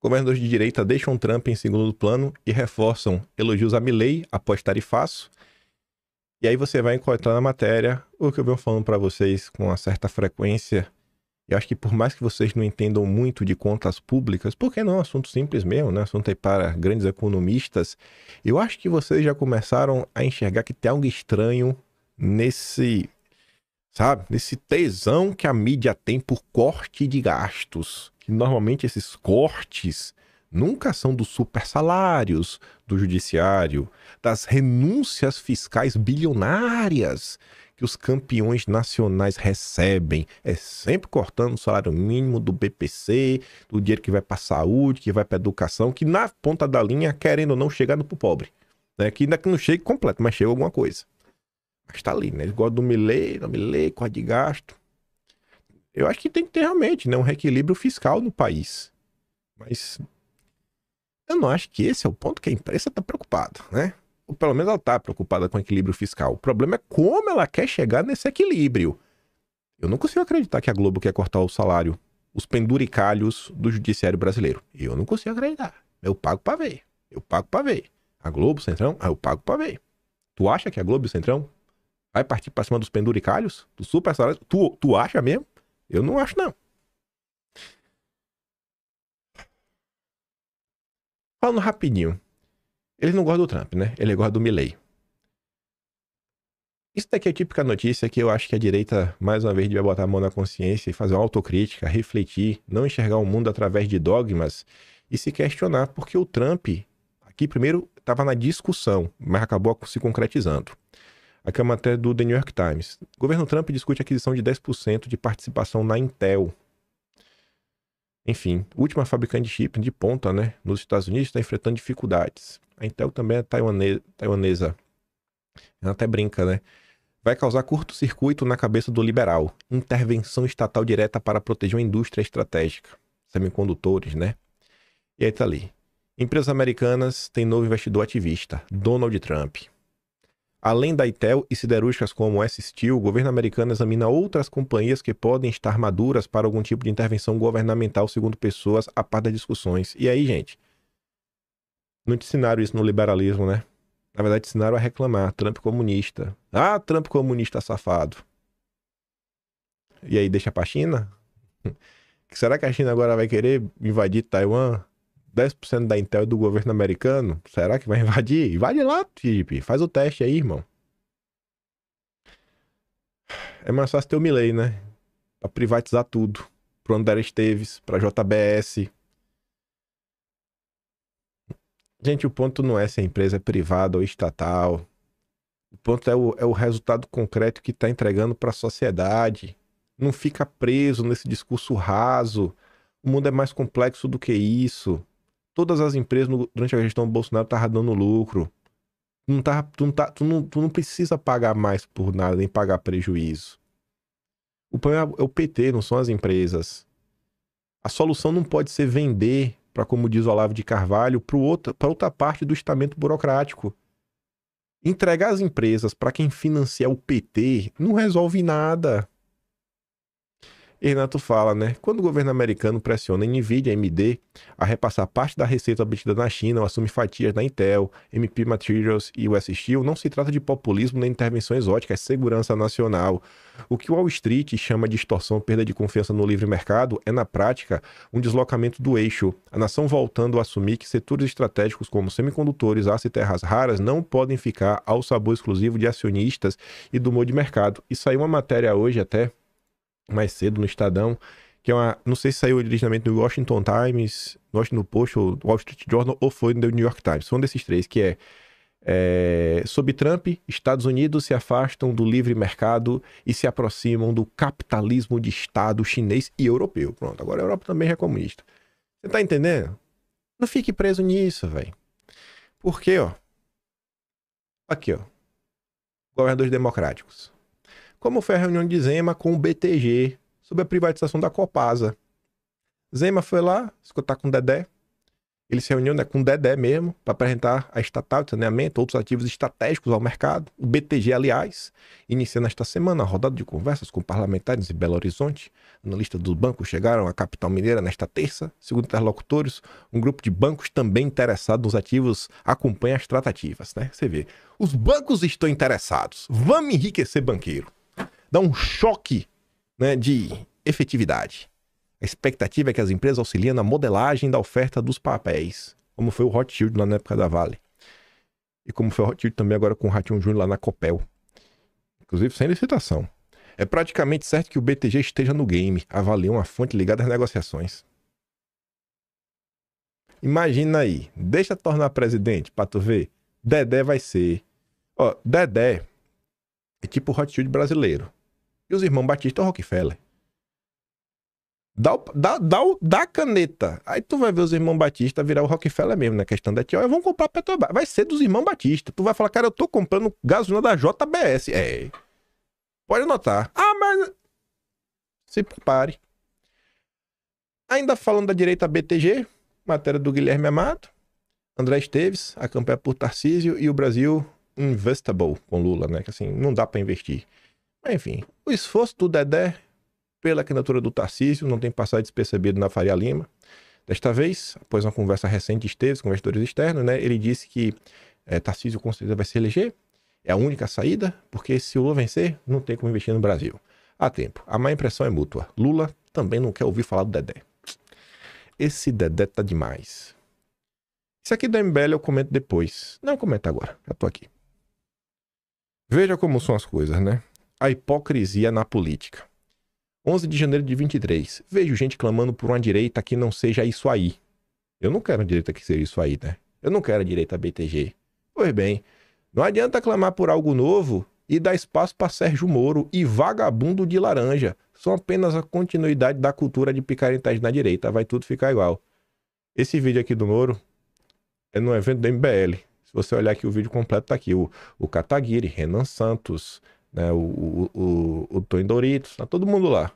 Governadores de direita deixam Trump em segundo plano e reforçam elogios a Milei após tarifaço. E aí você vai encontrar na matéria o que eu venho falando para vocês com uma certa frequência. Eu acho que por mais que vocês não entendam muito de contas públicas, porque não é um assunto simples mesmo, né? Assunto aí para grandes economistas, eu acho que vocês já começaram a enxergar que tem algo estranho nesse, sabe? Nesse tesão que a mídia tem por corte de gastos. Que normalmente esses cortes nunca são dos super salários do judiciário, das renúncias fiscais bilionárias que os campeões nacionais recebem. É sempre cortando o salário mínimo do BPC, do dinheiro que vai para a saúde, que vai para a educação, que na ponta da linha, querendo ou não, chega no pobre. Né? Que ainda que não chegue completo, mas chega alguma coisa. Mas tá ali, né? Eles gostam do Milei, corte de gasto. Eu acho que tem que ter realmente, né, um reequilíbrio fiscal no país. Mas eu não acho que esse é o ponto que a imprensa está preocupada, né? Ou pelo menos ela está preocupada com o equilíbrio fiscal. O problema é como ela quer chegar nesse equilíbrio. Eu não consigo acreditar que a Globo quer cortar o salário, os penduricalhos do judiciário brasileiro. Eu não consigo acreditar. Eu pago para ver. Eu pago para ver. A Globo, Centrão, eu pago para ver. Tu acha que a Globo e o Centrão vai partir para cima dos penduricalhos? Do super salário? Tu acha mesmo? Eu não acho, não. Falando rapidinho. Eles não gostam do Trump, né? Ele gosta do Milei. Isso daqui é a típica notícia que eu acho que a direita, mais uma vez, devia botar a mão na consciência e fazer uma autocrítica, refletir, não enxergar o mundo através de dogmas e se questionar, porque o Trump, aqui primeiro, estava na discussão, mas acabou se concretizando. Aqui é uma matéria do The New York Times. O governo Trump discute a aquisição de 10% de participação na Intel. Enfim, última fabricante de chip de ponta, né, nos Estados Unidos, está enfrentando dificuldades. A Intel também é taiwanesa. Ela até brinca, né? Vai causar curto-circuito na cabeça do liberal. Intervenção estatal direta para proteger uma indústria estratégica. Semicondutores, né? E aí tá ali. Empresas americanas têm novo investidor ativista, Donald Trump. Além da Intel e siderúrgicas como S-Steel, o governo americano examina outras companhias que podem estar maduras para algum tipo de intervenção governamental, segundo pessoas a par das discussões. E aí, gente? Não te ensinaram isso no liberalismo, né? Na verdade, te ensinaram a reclamar. Trump comunista. Ah, Trump comunista safado. E aí, deixa pra China? Será que a China agora vai querer invadir Taiwan? 10% da Intel do governo americano? Será que vai invadir? Invade lá, Felipe. Faz o teste aí, irmão. É mais fácil ter o Milei, né? Pra privatizar tudo. Pro André Esteves, pra JBS. Gente, o ponto não é se a empresa é privada ou estatal. O ponto é o resultado concreto que está entregando para a sociedade. Não fica preso nesse discurso raso. O mundo é mais complexo do que isso. Todas as empresas durante a gestão do Bolsonaro estavam dando lucro. Tu não precisa pagar mais por nada, nem pagar prejuízo. O problema é o PT, não são as empresas. A solução não pode ser vender para, como diz o Olavo de Carvalho, para outra parte do estamento burocrático. Entregar as empresas para quem financia o PT não resolve nada. E Renato fala, né? Quando o governo americano pressiona a NVIDIA e AMD a repassar parte da receita obtida na China ou assume fatias na Intel, MP Materials e US Steel, não se trata de populismo nem intervenção exótica, é segurança nacional. O que Wall Street chama de distorção, perda de confiança no livre mercado, é na prática um deslocamento do eixo. A nação voltando a assumir que setores estratégicos como semicondutores, aço e terras raras não podem ficar ao sabor exclusivo de acionistas e do humor de mercado. E saiu uma matéria hoje até mais cedo no Estadão, que é uma, não sei se saiu originalmente no Washington Times, no Washington Post, ou Wall Street Journal, ou foi no New York Times. Foi um desses três, que sob Trump, Estados Unidos se afastam do livre mercado e se aproximam do capitalismo de Estado chinês e europeu. Pronto, agora a Europa também é comunista. Você tá entendendo? Não fique preso nisso, velho. Porque, ó, aqui, ó, governadores democráticos. Como foi a reunião de Zema com o BTG sobre a privatização da Copasa. Zema foi lá escutar com o Dedé. Ele se reuniu, né, com o Dedé mesmo para apresentar a estatal de saneamento, outros ativos estratégicos ao mercado. O BTG, aliás, iniciando esta semana a rodada de conversas com parlamentares em Belo Horizonte. Analistas dos bancos chegaram à capital mineira nesta terça. Segundo interlocutores, um grupo de bancos também interessado nos ativos acompanha as tratativas, né? Você vê, os bancos estão interessados. Vamos enriquecer banqueiro. Dá um choque, né, de efetividade. A expectativa é que as empresas auxiliem na modelagem da oferta dos papéis, como foi o Rothschild lá na época da Vale. E como foi o Rothschild também agora com o Ratinho Júnior lá na Copel. Inclusive sem licitação. É praticamente certo que o BTG esteja no game, avalia uma fonte ligada às negociações. Imagina aí, deixa tornar presidente pra tu ver. Dedé vai ser... Ó, Dedé é tipo o Rothschild brasileiro. E os irmãos Batista Rockefeller. Dá a caneta. Aí tu vai ver os irmãos Batista virar o Rockefeller mesmo, na questão da tia. Vão comprar Petrobras. Vai ser dos irmãos Batista. Tu vai falar, cara, eu tô comprando gasolina da JBS. É. Pode anotar. Ah, mas... se prepare. Ainda falando da direita BTG, matéria do Guilherme Amado, André Esteves, a campanha por Tarcísio e o Brasil investable com Lula, né? Que assim, não dá pra investir. Enfim, o esforço do Dedé pela candidatura do Tarcísio não tem passado despercebido na Faria Lima. Desta vez, após uma conversa recente de Esteves com investidores externos, né, ele disse que Tarcísio com certeza vai se eleger, é a única saída, porque se o Lula vencer, não tem como investir no Brasil. Há tempo. A má impressão é mútua. Lula também não quer ouvir falar do Dedé. Esse Dedé tá demais. Isso aqui do MBL eu comento depois. Não comento agora, já tô aqui. Veja como são as coisas, né? A hipocrisia na política. 11 de janeiro de 23. Vejo gente clamando por uma direita que não seja isso aí. Eu não quero uma direita que seja isso aí, né? Eu não quero a direita BTG. Pois bem, não adianta clamar por algo novo e dar espaço para Sérgio Moro e vagabundo de laranja. São apenas a continuidade da cultura de picaretagem na direita. Vai tudo ficar igual. Esse vídeo aqui do Moro é no evento do MBL. Se você olhar aqui o vídeo completo, tá aqui o Kataguiri, Renan Santos, né, o Tony Doritos, tá todo mundo lá.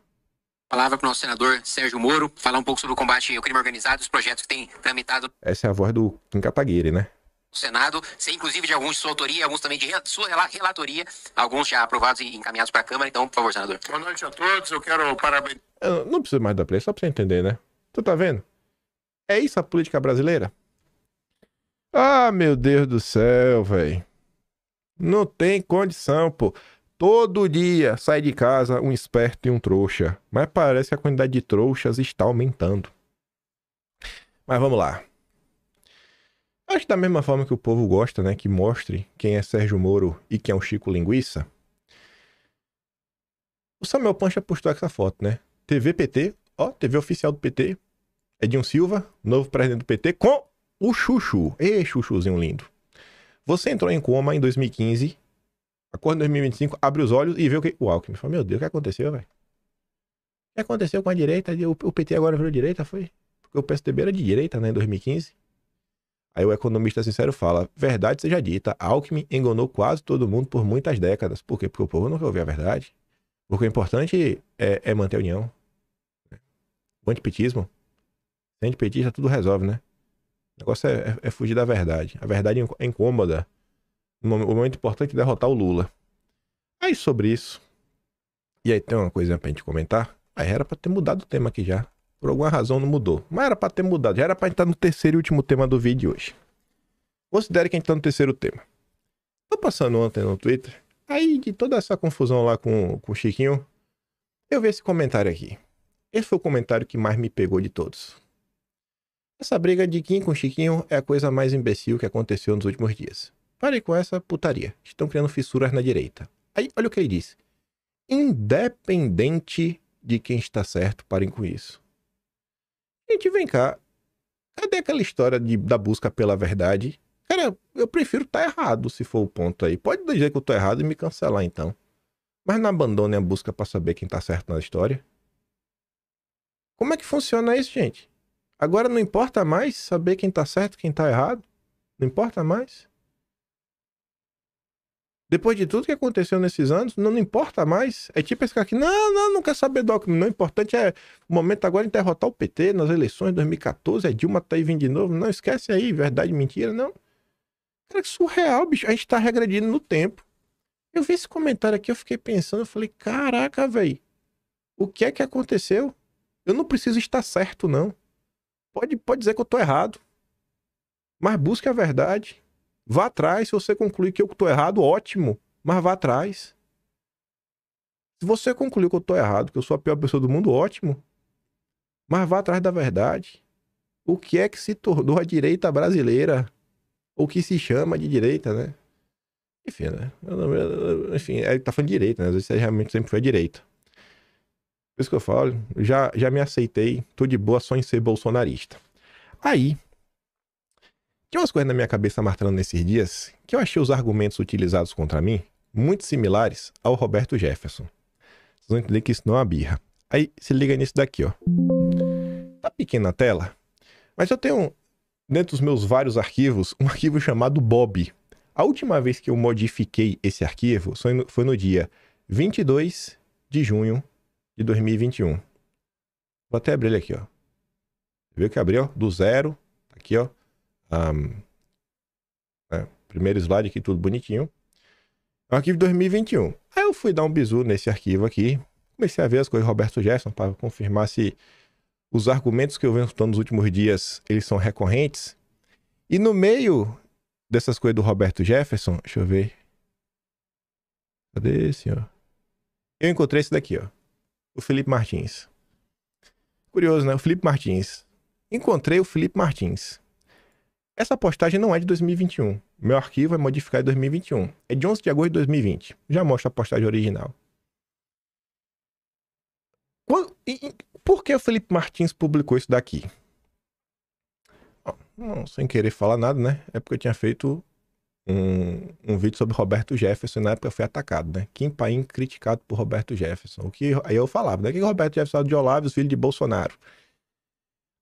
Palavra para o nosso senador Sérgio Moro, falar um pouco sobre o combate ao crime organizado, os projetos que tem tramitado Essa é a voz do Kim Kataguiri, né? no Senado, sem inclusive de alguns de sua autoria, alguns também de sua relatoria, alguns já aprovados e encaminhados para a Câmara. Então, por favor, senador. Boa noite a todos, eu quero parabenizar. Não precisa mais da play, só pra você entender, né? Tu tá vendo? É isso a política brasileira? Ah, meu Deus do céu, velho. Não tem condição, pô. Todo dia sai de casa um esperto e um trouxa. Mas parece que a quantidade de trouxas está aumentando. Mas vamos lá. Acho que da mesma forma que o povo gosta, né? Que mostre quem é Sérgio Moro e quem é o Chico Linguiça. O Samuel Pancha postou essa foto, né? TV PT, ó, TV oficial do PT. Edinho Silva, novo presidente do PT, com o Chuchu. Ei, Chuchuzinho lindo. Você entrou em coma em 2015... Acorda em 2025, abre os olhos e vê o que... O Alckmin fala, meu Deus, o que aconteceu, velho? O que aconteceu com a direita? O PT agora virou direita, foi? Porque o PSDB era de direita, né, em 2015. Aí o economista sincero fala, verdade seja dita, Alckmin enganou quase todo mundo por muitas décadas. Por quê? Porque o povo não quer ouvir a verdade. Porque o importante é manter a união. O antipetismo Antipetista tudo resolve, né? O negócio é fugir da verdade. A verdade é incômoda. O momento importante é derrotar o Lula. Aí sobre isso. E aí tem uma coisa pra gente comentar. Aí era pra ter mudado o tema aqui já. Por alguma razão não mudou. Mas era pra ter mudado. Já era pra gente estar no terceiro e último tema do vídeo de hoje. Considere que a gente tá no terceiro tema. Tô passando ontem no Twitter. Aí de toda essa confusão lá com o Chiquinho, eu vi esse comentário aqui. Esse foi o comentário que mais me pegou de todos. Essa briga de Kim com Chiquinho é a coisa mais imbecil que aconteceu nos últimos dias. Parem com essa putaria. Estão criando fissuras na direita. Aí, olha o que ele disse. Independente de quem está certo, parem com isso. Gente, vem cá. Cadê aquela história da busca pela verdade? Cara, eu prefiro estar errado, se for o ponto aí. Pode dizer que eu tô errado e me cancelar, então. Mas não abandone a busca para saber quem tá certo na história. Como é que funciona isso, gente? Agora não importa mais saber quem tá certo e quem tá errado? Não importa mais? Depois de tudo que aconteceu nesses anos, não importa mais. É tipo esse cara aqui, não quer saber do Alckmin. Não, o importante é o momento agora de derrotar o PT nas eleições de 2014. É Dilma tá aí vindo de novo. Não, esquece aí, verdade, mentira, não. Cara, que surreal, bicho. A gente tá regredindo no tempo. Eu vi esse comentário aqui, eu fiquei pensando, eu falei, caraca, velho. O que é que aconteceu? Eu não preciso estar certo, não. Pode dizer que eu tô errado. Mas busque a verdade. Vá atrás. Se você concluir que eu tô errado, ótimo. Mas vá atrás. Se você concluir que eu tô errado, que eu sou a pior pessoa do mundo, ótimo. Mas vá atrás da verdade. O que é que se tornou a direita brasileira? O que se chama de direita, né? Enfim, né? Enfim, ele tá falando de direita, né? Às vezes você realmente sempre foi a direita. Por isso que eu falo, já me aceitei, tô de boa só em ser bolsonarista. Aí, tinha umas coisas na minha cabeça martelando nesses dias, que eu achei os argumentos utilizados contra mim muito similares ao Roberto Jefferson. Vocês vão entender que isso não é uma birra. Aí, se liga nisso daqui, ó. Tá pequena a tela, mas eu tenho, dentro dos meus vários arquivos, um arquivo chamado Bob. A última vez que eu modifiquei esse arquivo foi no dia 22 de junho de 2021. Vou até abrir ele aqui, ó. Viu que abriu? Do zero. Aqui, ó. Primeiro slide aqui, tudo bonitinho. É o arquivo de 2021. Aí eu fui dar um bizu nesse arquivo aqui. Comecei a ver as coisas do Roberto Jefferson para confirmar se os argumentos que eu venho escutando nos últimos dias, eles são recorrentes. E no meio dessas coisas do Roberto Jefferson, deixa eu ver. Cadê esse, ó? Eu encontrei esse daqui, ó. O Felipe Martins. Curioso, né? O Felipe Martins. Encontrei o Felipe Martins. Essa postagem não é de 2021. Meu arquivo é modificado em 2021. É de 11 de agosto de 2020. Já mostra a postagem original. Por que o Felipe Martins publicou isso daqui? Não, sem querer falar nada, né? É porque eu tinha feito um vídeo sobre Roberto Jefferson e na época foi atacado, né? Kim Paim criticado por Roberto Jefferson. Aí eu falava, né? Que Roberto Jefferson de Olavo, os filhos de Bolsonaro.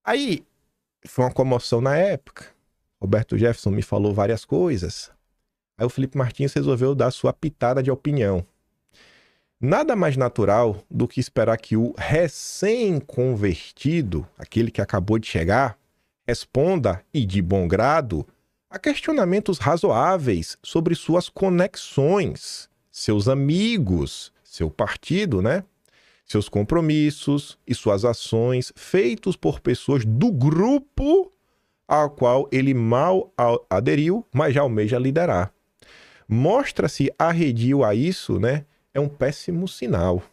Aí foi uma comoção na época. Roberto Jefferson me falou várias coisas. Aí o Felipe Martins resolveu dar sua pitada de opinião. Nada mais natural do que esperar que o recém-convertido, aquele que acabou de chegar, responda, e de bom grado, a questionamentos razoáveis sobre suas conexões, seus amigos, seu partido, né? Seus compromissos e suas ações feitos por pessoas do grupo ao qual ele mal aderiu, mas já almeja liderar. Mostra-se arredio a isso, né? É um péssimo sinal.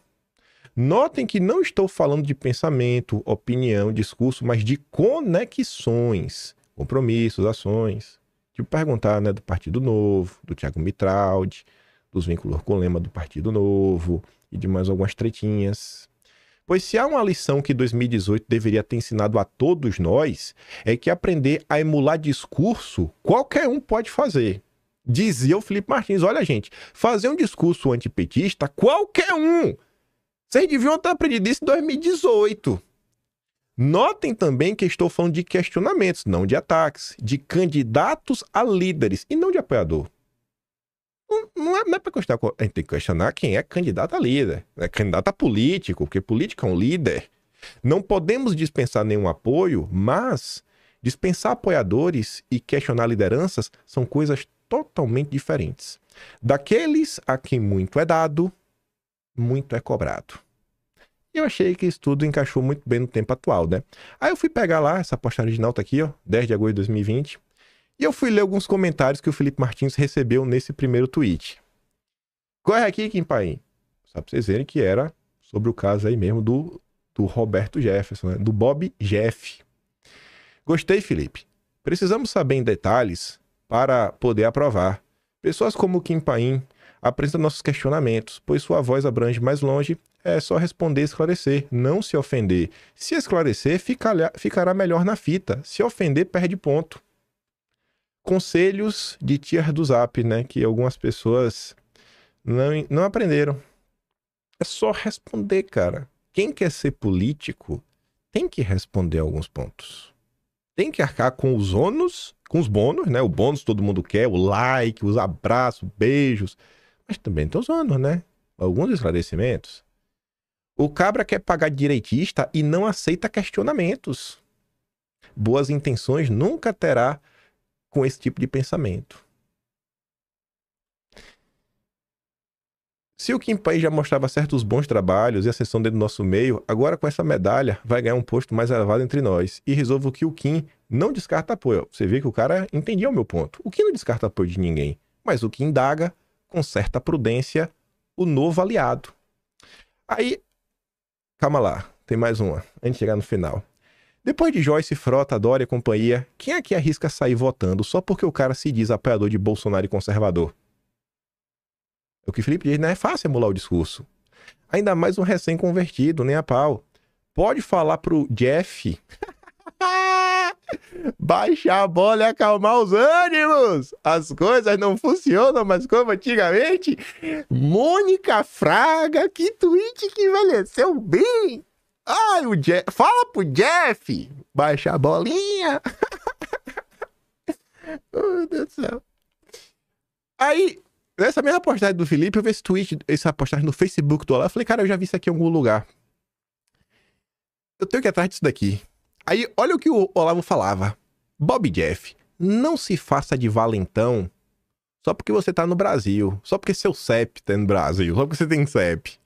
Notem que não estou falando de pensamento, opinião, discurso, mas de conexões, compromissos, ações. Tipo perguntar, né, do Partido Novo, do Thiago Mitraldi, dos vínculos com o lema do Partido Novo e de mais algumas tretinhas. Pois se há uma lição que 2018 deveria ter ensinado a todos nós, é que aprender a emular discurso, qualquer um pode fazer. Dizia o Felipe Martins, olha gente, fazer um discurso antipetista, qualquer um. Vocês deviam ter aprendido isso em 2018. Notem também que estou falando de questionamentos, não de ataques, de candidatos a líderes e não de apoiador. Não é para questionar, a gente tem que questionar quem é candidato a líder, é candidato a político, porque político é um líder. Não podemos dispensar nenhum apoio, mas dispensar apoiadores e questionar lideranças são coisas totalmente diferentes. Daqueles a quem muito é dado, muito é cobrado. E eu achei que isso tudo encaixou muito bem no tempo atual, né? Aí eu fui pegar lá, essa postagem original tá aqui, ó, 10 de agosto de 2020, e eu fui ler alguns comentários que o Felipe Martins recebeu nesse primeiro tweet. Corre aqui, Kim Paim. Só pra vocês verem que era sobre o caso aí mesmo do Roberto Jefferson, né? Do Bob Jeff. Gostei, Felipe. Precisamos saber em detalhes para poder aprovar. Pessoas como o Kim Paim apresentam nossos questionamentos, pois sua voz abrange mais longe. É só responder e esclarecer, não se ofender. Se esclarecer, ficará melhor na fita. Se ofender, perde ponto. Conselhos de tier do Zap, né? Que algumas pessoas não aprenderam. É só responder, cara. Quem quer ser político tem que responder alguns pontos. Tem que arcar com os ônus, com os bônus, né? O bônus todo mundo quer, o like, os abraços, beijos. Mas também tem os ônus, né? Alguns esclarecimentos. O cabra quer pagar direitista e não aceita questionamentos. Boas intenções nunca terá com esse tipo de pensamento. Se o Kim Paim já mostrava certos bons trabalhos e ascensão dentro do nosso meio, agora com essa medalha vai ganhar um posto mais elevado entre nós. E resolvo que o Kim não descarta apoio. Você vê que o cara entendia o meu ponto. O Kim não descarta apoio de ninguém, mas o Kim indaga com certa prudência o novo aliado. Aí, calma lá, tem mais uma, antes de chegar no final. Depois de Joyce, Frota, Dória e companhia, quem aqui arrisca sair votando só porque o cara se diz apoiador de Bolsonaro e conservador? O que o Felipe diz, né? É fácil emular o discurso. Ainda mais um recém-convertido, nem a pau. Pode falar pro Jeff baixar a bola e acalmar os ânimos. As coisas não funcionam mais como antigamente. Mônica Fraga, que tweet que envelheceu bem. Ai, o Jeff. Fala pro Jeff baixar a bolinha. Oh, meu Deus do céu. Aí, nessa mesma postagem do Felipe, eu vi esse tweet, essa postagem no Facebook do Olavo. Eu falei, cara, eu já vi isso aqui em algum lugar. Eu tenho que ir atrás disso daqui. Aí, olha o que o Olavo falava. Bob Jeff, não se faça de valentão só porque você tá no Brasil. Só porque seu CEP tá no Brasil. Só porque você tem CEP.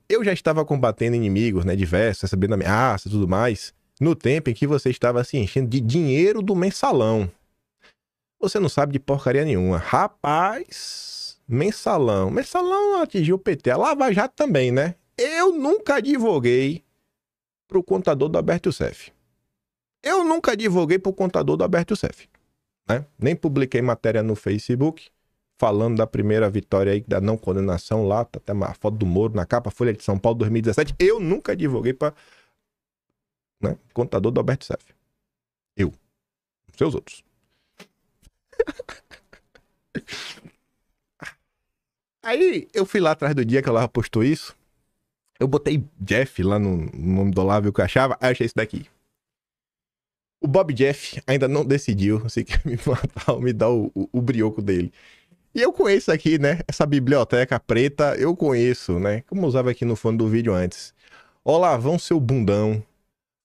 Eu já estava combatendo inimigos, né, diversos, recebendo ameaças e tudo mais, no tempo em que você estava se enchendo de dinheiro do mensalão. Você não sabe de porcaria nenhuma. Rapaz, mensalão. Mensalão atingiu o PT. A Lava Jato também, né? Eu nunca advoguei pro contador do Alberto Youssef. Eu nunca advoguei pro contador do Alberto Youssef, né? Nem publiquei matéria no Facebook falando da primeira vitória aí, da não condenação lá, tá até uma foto do Moro na capa, Folha de São Paulo 2017. Eu nunca advoguei para, né, contador do Alberto Youssef. Eu. Não sei os outros. Aí eu fui lá atrás do dia que ela postou isso. Eu botei Jeff lá no nome do Olavo, o que eu achava. Aí eu achei isso daqui. O Bob Jeff ainda não decidiu se quer me matar ou me dar o brioco dele. E eu conheço aqui, né? Essa biblioteca preta, eu conheço, né? Como eu usava aqui no fundo do vídeo antes. Olavão, seu bundão.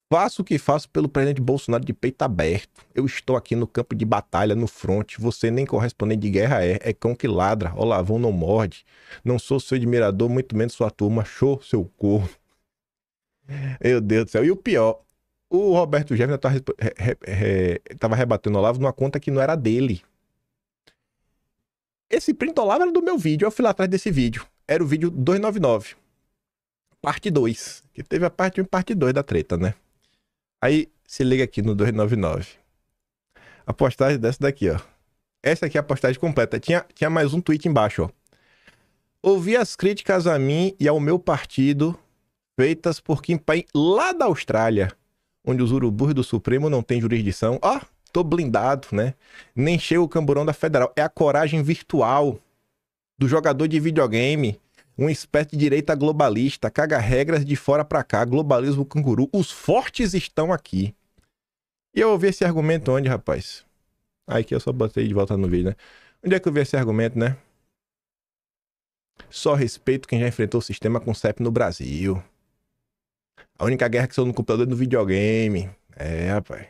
Faço o que faço pelo presidente Bolsonaro de peito aberto. Eu estou aqui no campo de batalha, no fronte. Você nem correspondente de guerra é cão que ladra. Olavão não morde. Não sou seu admirador, muito menos sua turma. Show, seu corno. Meu Deus do céu. E o pior, o Roberto Jefferson estava rebatendo o Olavo numa conta que não era dele. Esse print do Olavo era do meu vídeo. Eu fui lá atrás desse vídeo. Era o vídeo 299. Parte 2. Que teve a parte 1 e parte 2 da treta, né? Aí, se liga aqui no 299. A postagem dessa daqui, ó. Essa aqui é a postagem completa. Tinha mais um tweet embaixo, ó. Ouvi as críticas a mim e ao meu partido feitas por Kim Paim lá da Austrália, onde os urubus do Supremo não têm jurisdição. Ó, tô blindado, né? Nem chega o camburão da Federal. É a coragem virtual do jogador de videogame. Uma espécie de direita globalista, caga regras de fora pra cá, globalismo canguru. Os fortes estão aqui. E eu ouvi esse argumento onde, rapaz? Aí que eu só botei de volta no vídeo, né? Onde é que eu vi esse argumento, né? Só respeito quem já enfrentou o sistema com CEP no Brasil. A única guerra que sou no computador é no videogame. É, rapaz.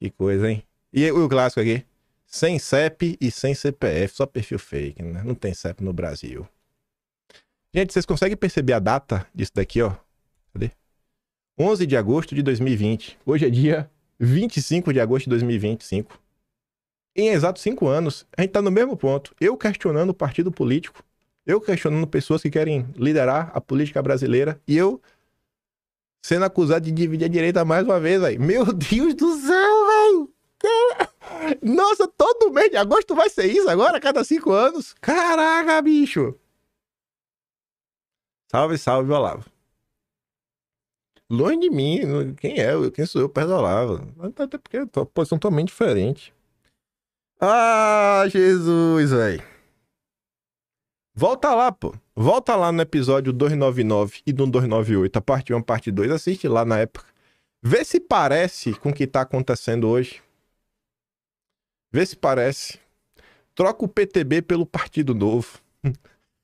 Que coisa, hein? E o clássico aqui? Sem CEP e sem CPF, só perfil fake, né? Não tem CEP no Brasil. Gente, vocês conseguem perceber a data disso daqui, ó? Cadê? 11 de agosto de 2020. Hoje é dia 25 de agosto de 2025. Em exatos 5 anos, a gente tá no mesmo ponto. Eu questionando o partido político, eu questionando pessoas que querem liderar a política brasileira e eu sendo acusado de dividir a direita mais uma vez, velho. Meu Deus do céu, velho! Nossa, todo mês de agosto vai ser isso agora, a cada 5 anos? Caraca, bicho! Salve, salve, Olavo. Longe de mim, quem é? Quem sou eu perto do Olavo? Até porque é uma posição totalmente diferente. Ah, Jesus, velho. Volta lá, pô. Volta lá no episódio 299 e do 298, a parte 1, parte 2. Assiste lá na época. Vê se parece com o que tá acontecendo hoje. Vê se parece. Troca o PTB pelo Partido Novo.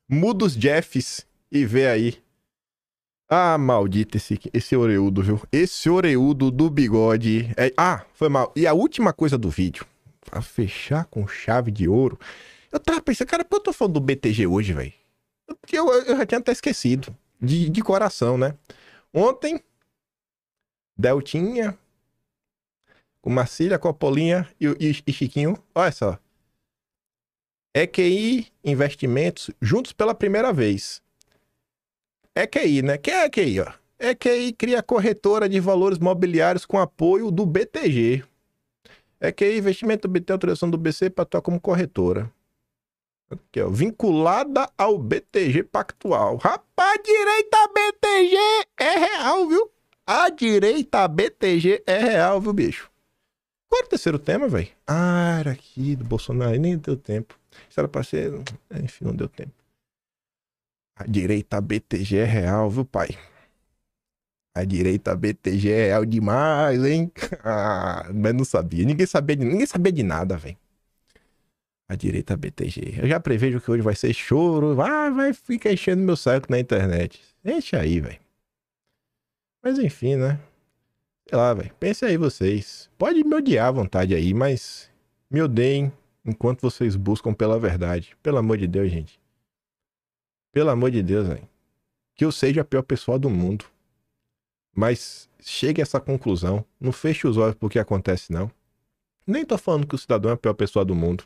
Muda os Jeffs e vê aí. Ah, maldito esse oreudo, viu? Esse oreudo do bigode. Foi mal. E a última coisa do vídeo. Pra fechar com chave de ouro. Eu tava pensando, cara, por que eu tô falando do BTG hoje, velho? Porque eu já tinha até esquecido. De coração, né? Ontem, Deltinha, com Marcília, Copolinha e Chiquinho. Olha só. EQI Investimentos juntos pela primeira vez. EQI, né? Quem é EQI, ó? EQI cria corretora de valores mobiliários com apoio do BTG. EQI Investimento obtém autorização do BC para atuar como corretora. Aqui, ó, vinculada ao BTG Pactual. Rapaz, a direita BTG é real, viu? A direita BTG é real, viu, bicho? Qual era o terceiro tema, velho? Ah, era aqui do Bolsonaro. Nem deu tempo. Isso era pra ser... Enfim, não deu tempo. A direita BTG é real, viu, pai? A direita BTG é real demais, hein? Mas não sabia. Ninguém sabia de nada, velho. A direita BTG. Eu já prevejo que hoje vai ser choro. Vai ficar enchendo meu saco na internet. Enche aí, velho. Mas enfim, né? Sei lá, velho. Pense aí vocês. Pode me odiar à vontade aí, mas me odeiem enquanto vocês buscam pela verdade. Pelo amor de Deus, gente. Pelo amor de Deus, velho. Que eu seja a pior pessoa do mundo. Mas chegue a essa conclusão. Não feche os olhos pro que acontece, não. Nem tô falando que o cidadão é a pior pessoa do mundo.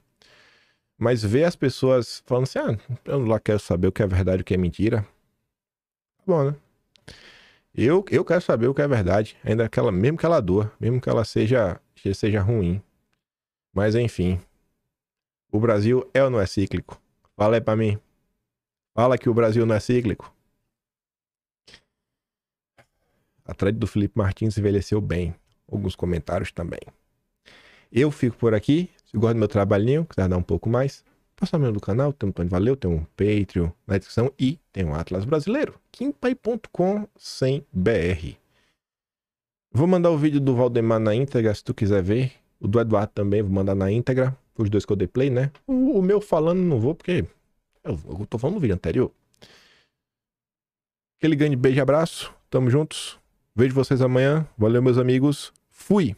Mas ver as pessoas falando assim, eu lá quero saber o que é verdade e o que é mentira. Tá bom, né? Eu quero saber o que é verdade. Ainda aquela, mesmo que ela doa. Mesmo que ela seja ruim. Mas enfim. O Brasil é ou não é cíclico? Fala aí pra mim. Fala que o Brasil não é cíclico. A thread do Felipe Martins envelheceu bem. Alguns comentários também. Eu fico por aqui. Se gosta do meu trabalhinho, quiser dar um pouco mais, passa o nome do canal, tem um Tony Valeu, tem um Patreon na descrição e tem um Atlas Brasileiro, kimpai.com/br. Vou mandar o vídeo do Valdemar na íntegra, se tu quiser ver. O do Eduardo também, vou mandar na íntegra. Os dois que eu dei play, né? O meu falando não vou, porque eu tô falando no vídeo anterior. Aquele grande beijo e abraço. Tamo juntos. Vejo vocês amanhã. Valeu, meus amigos. Fui!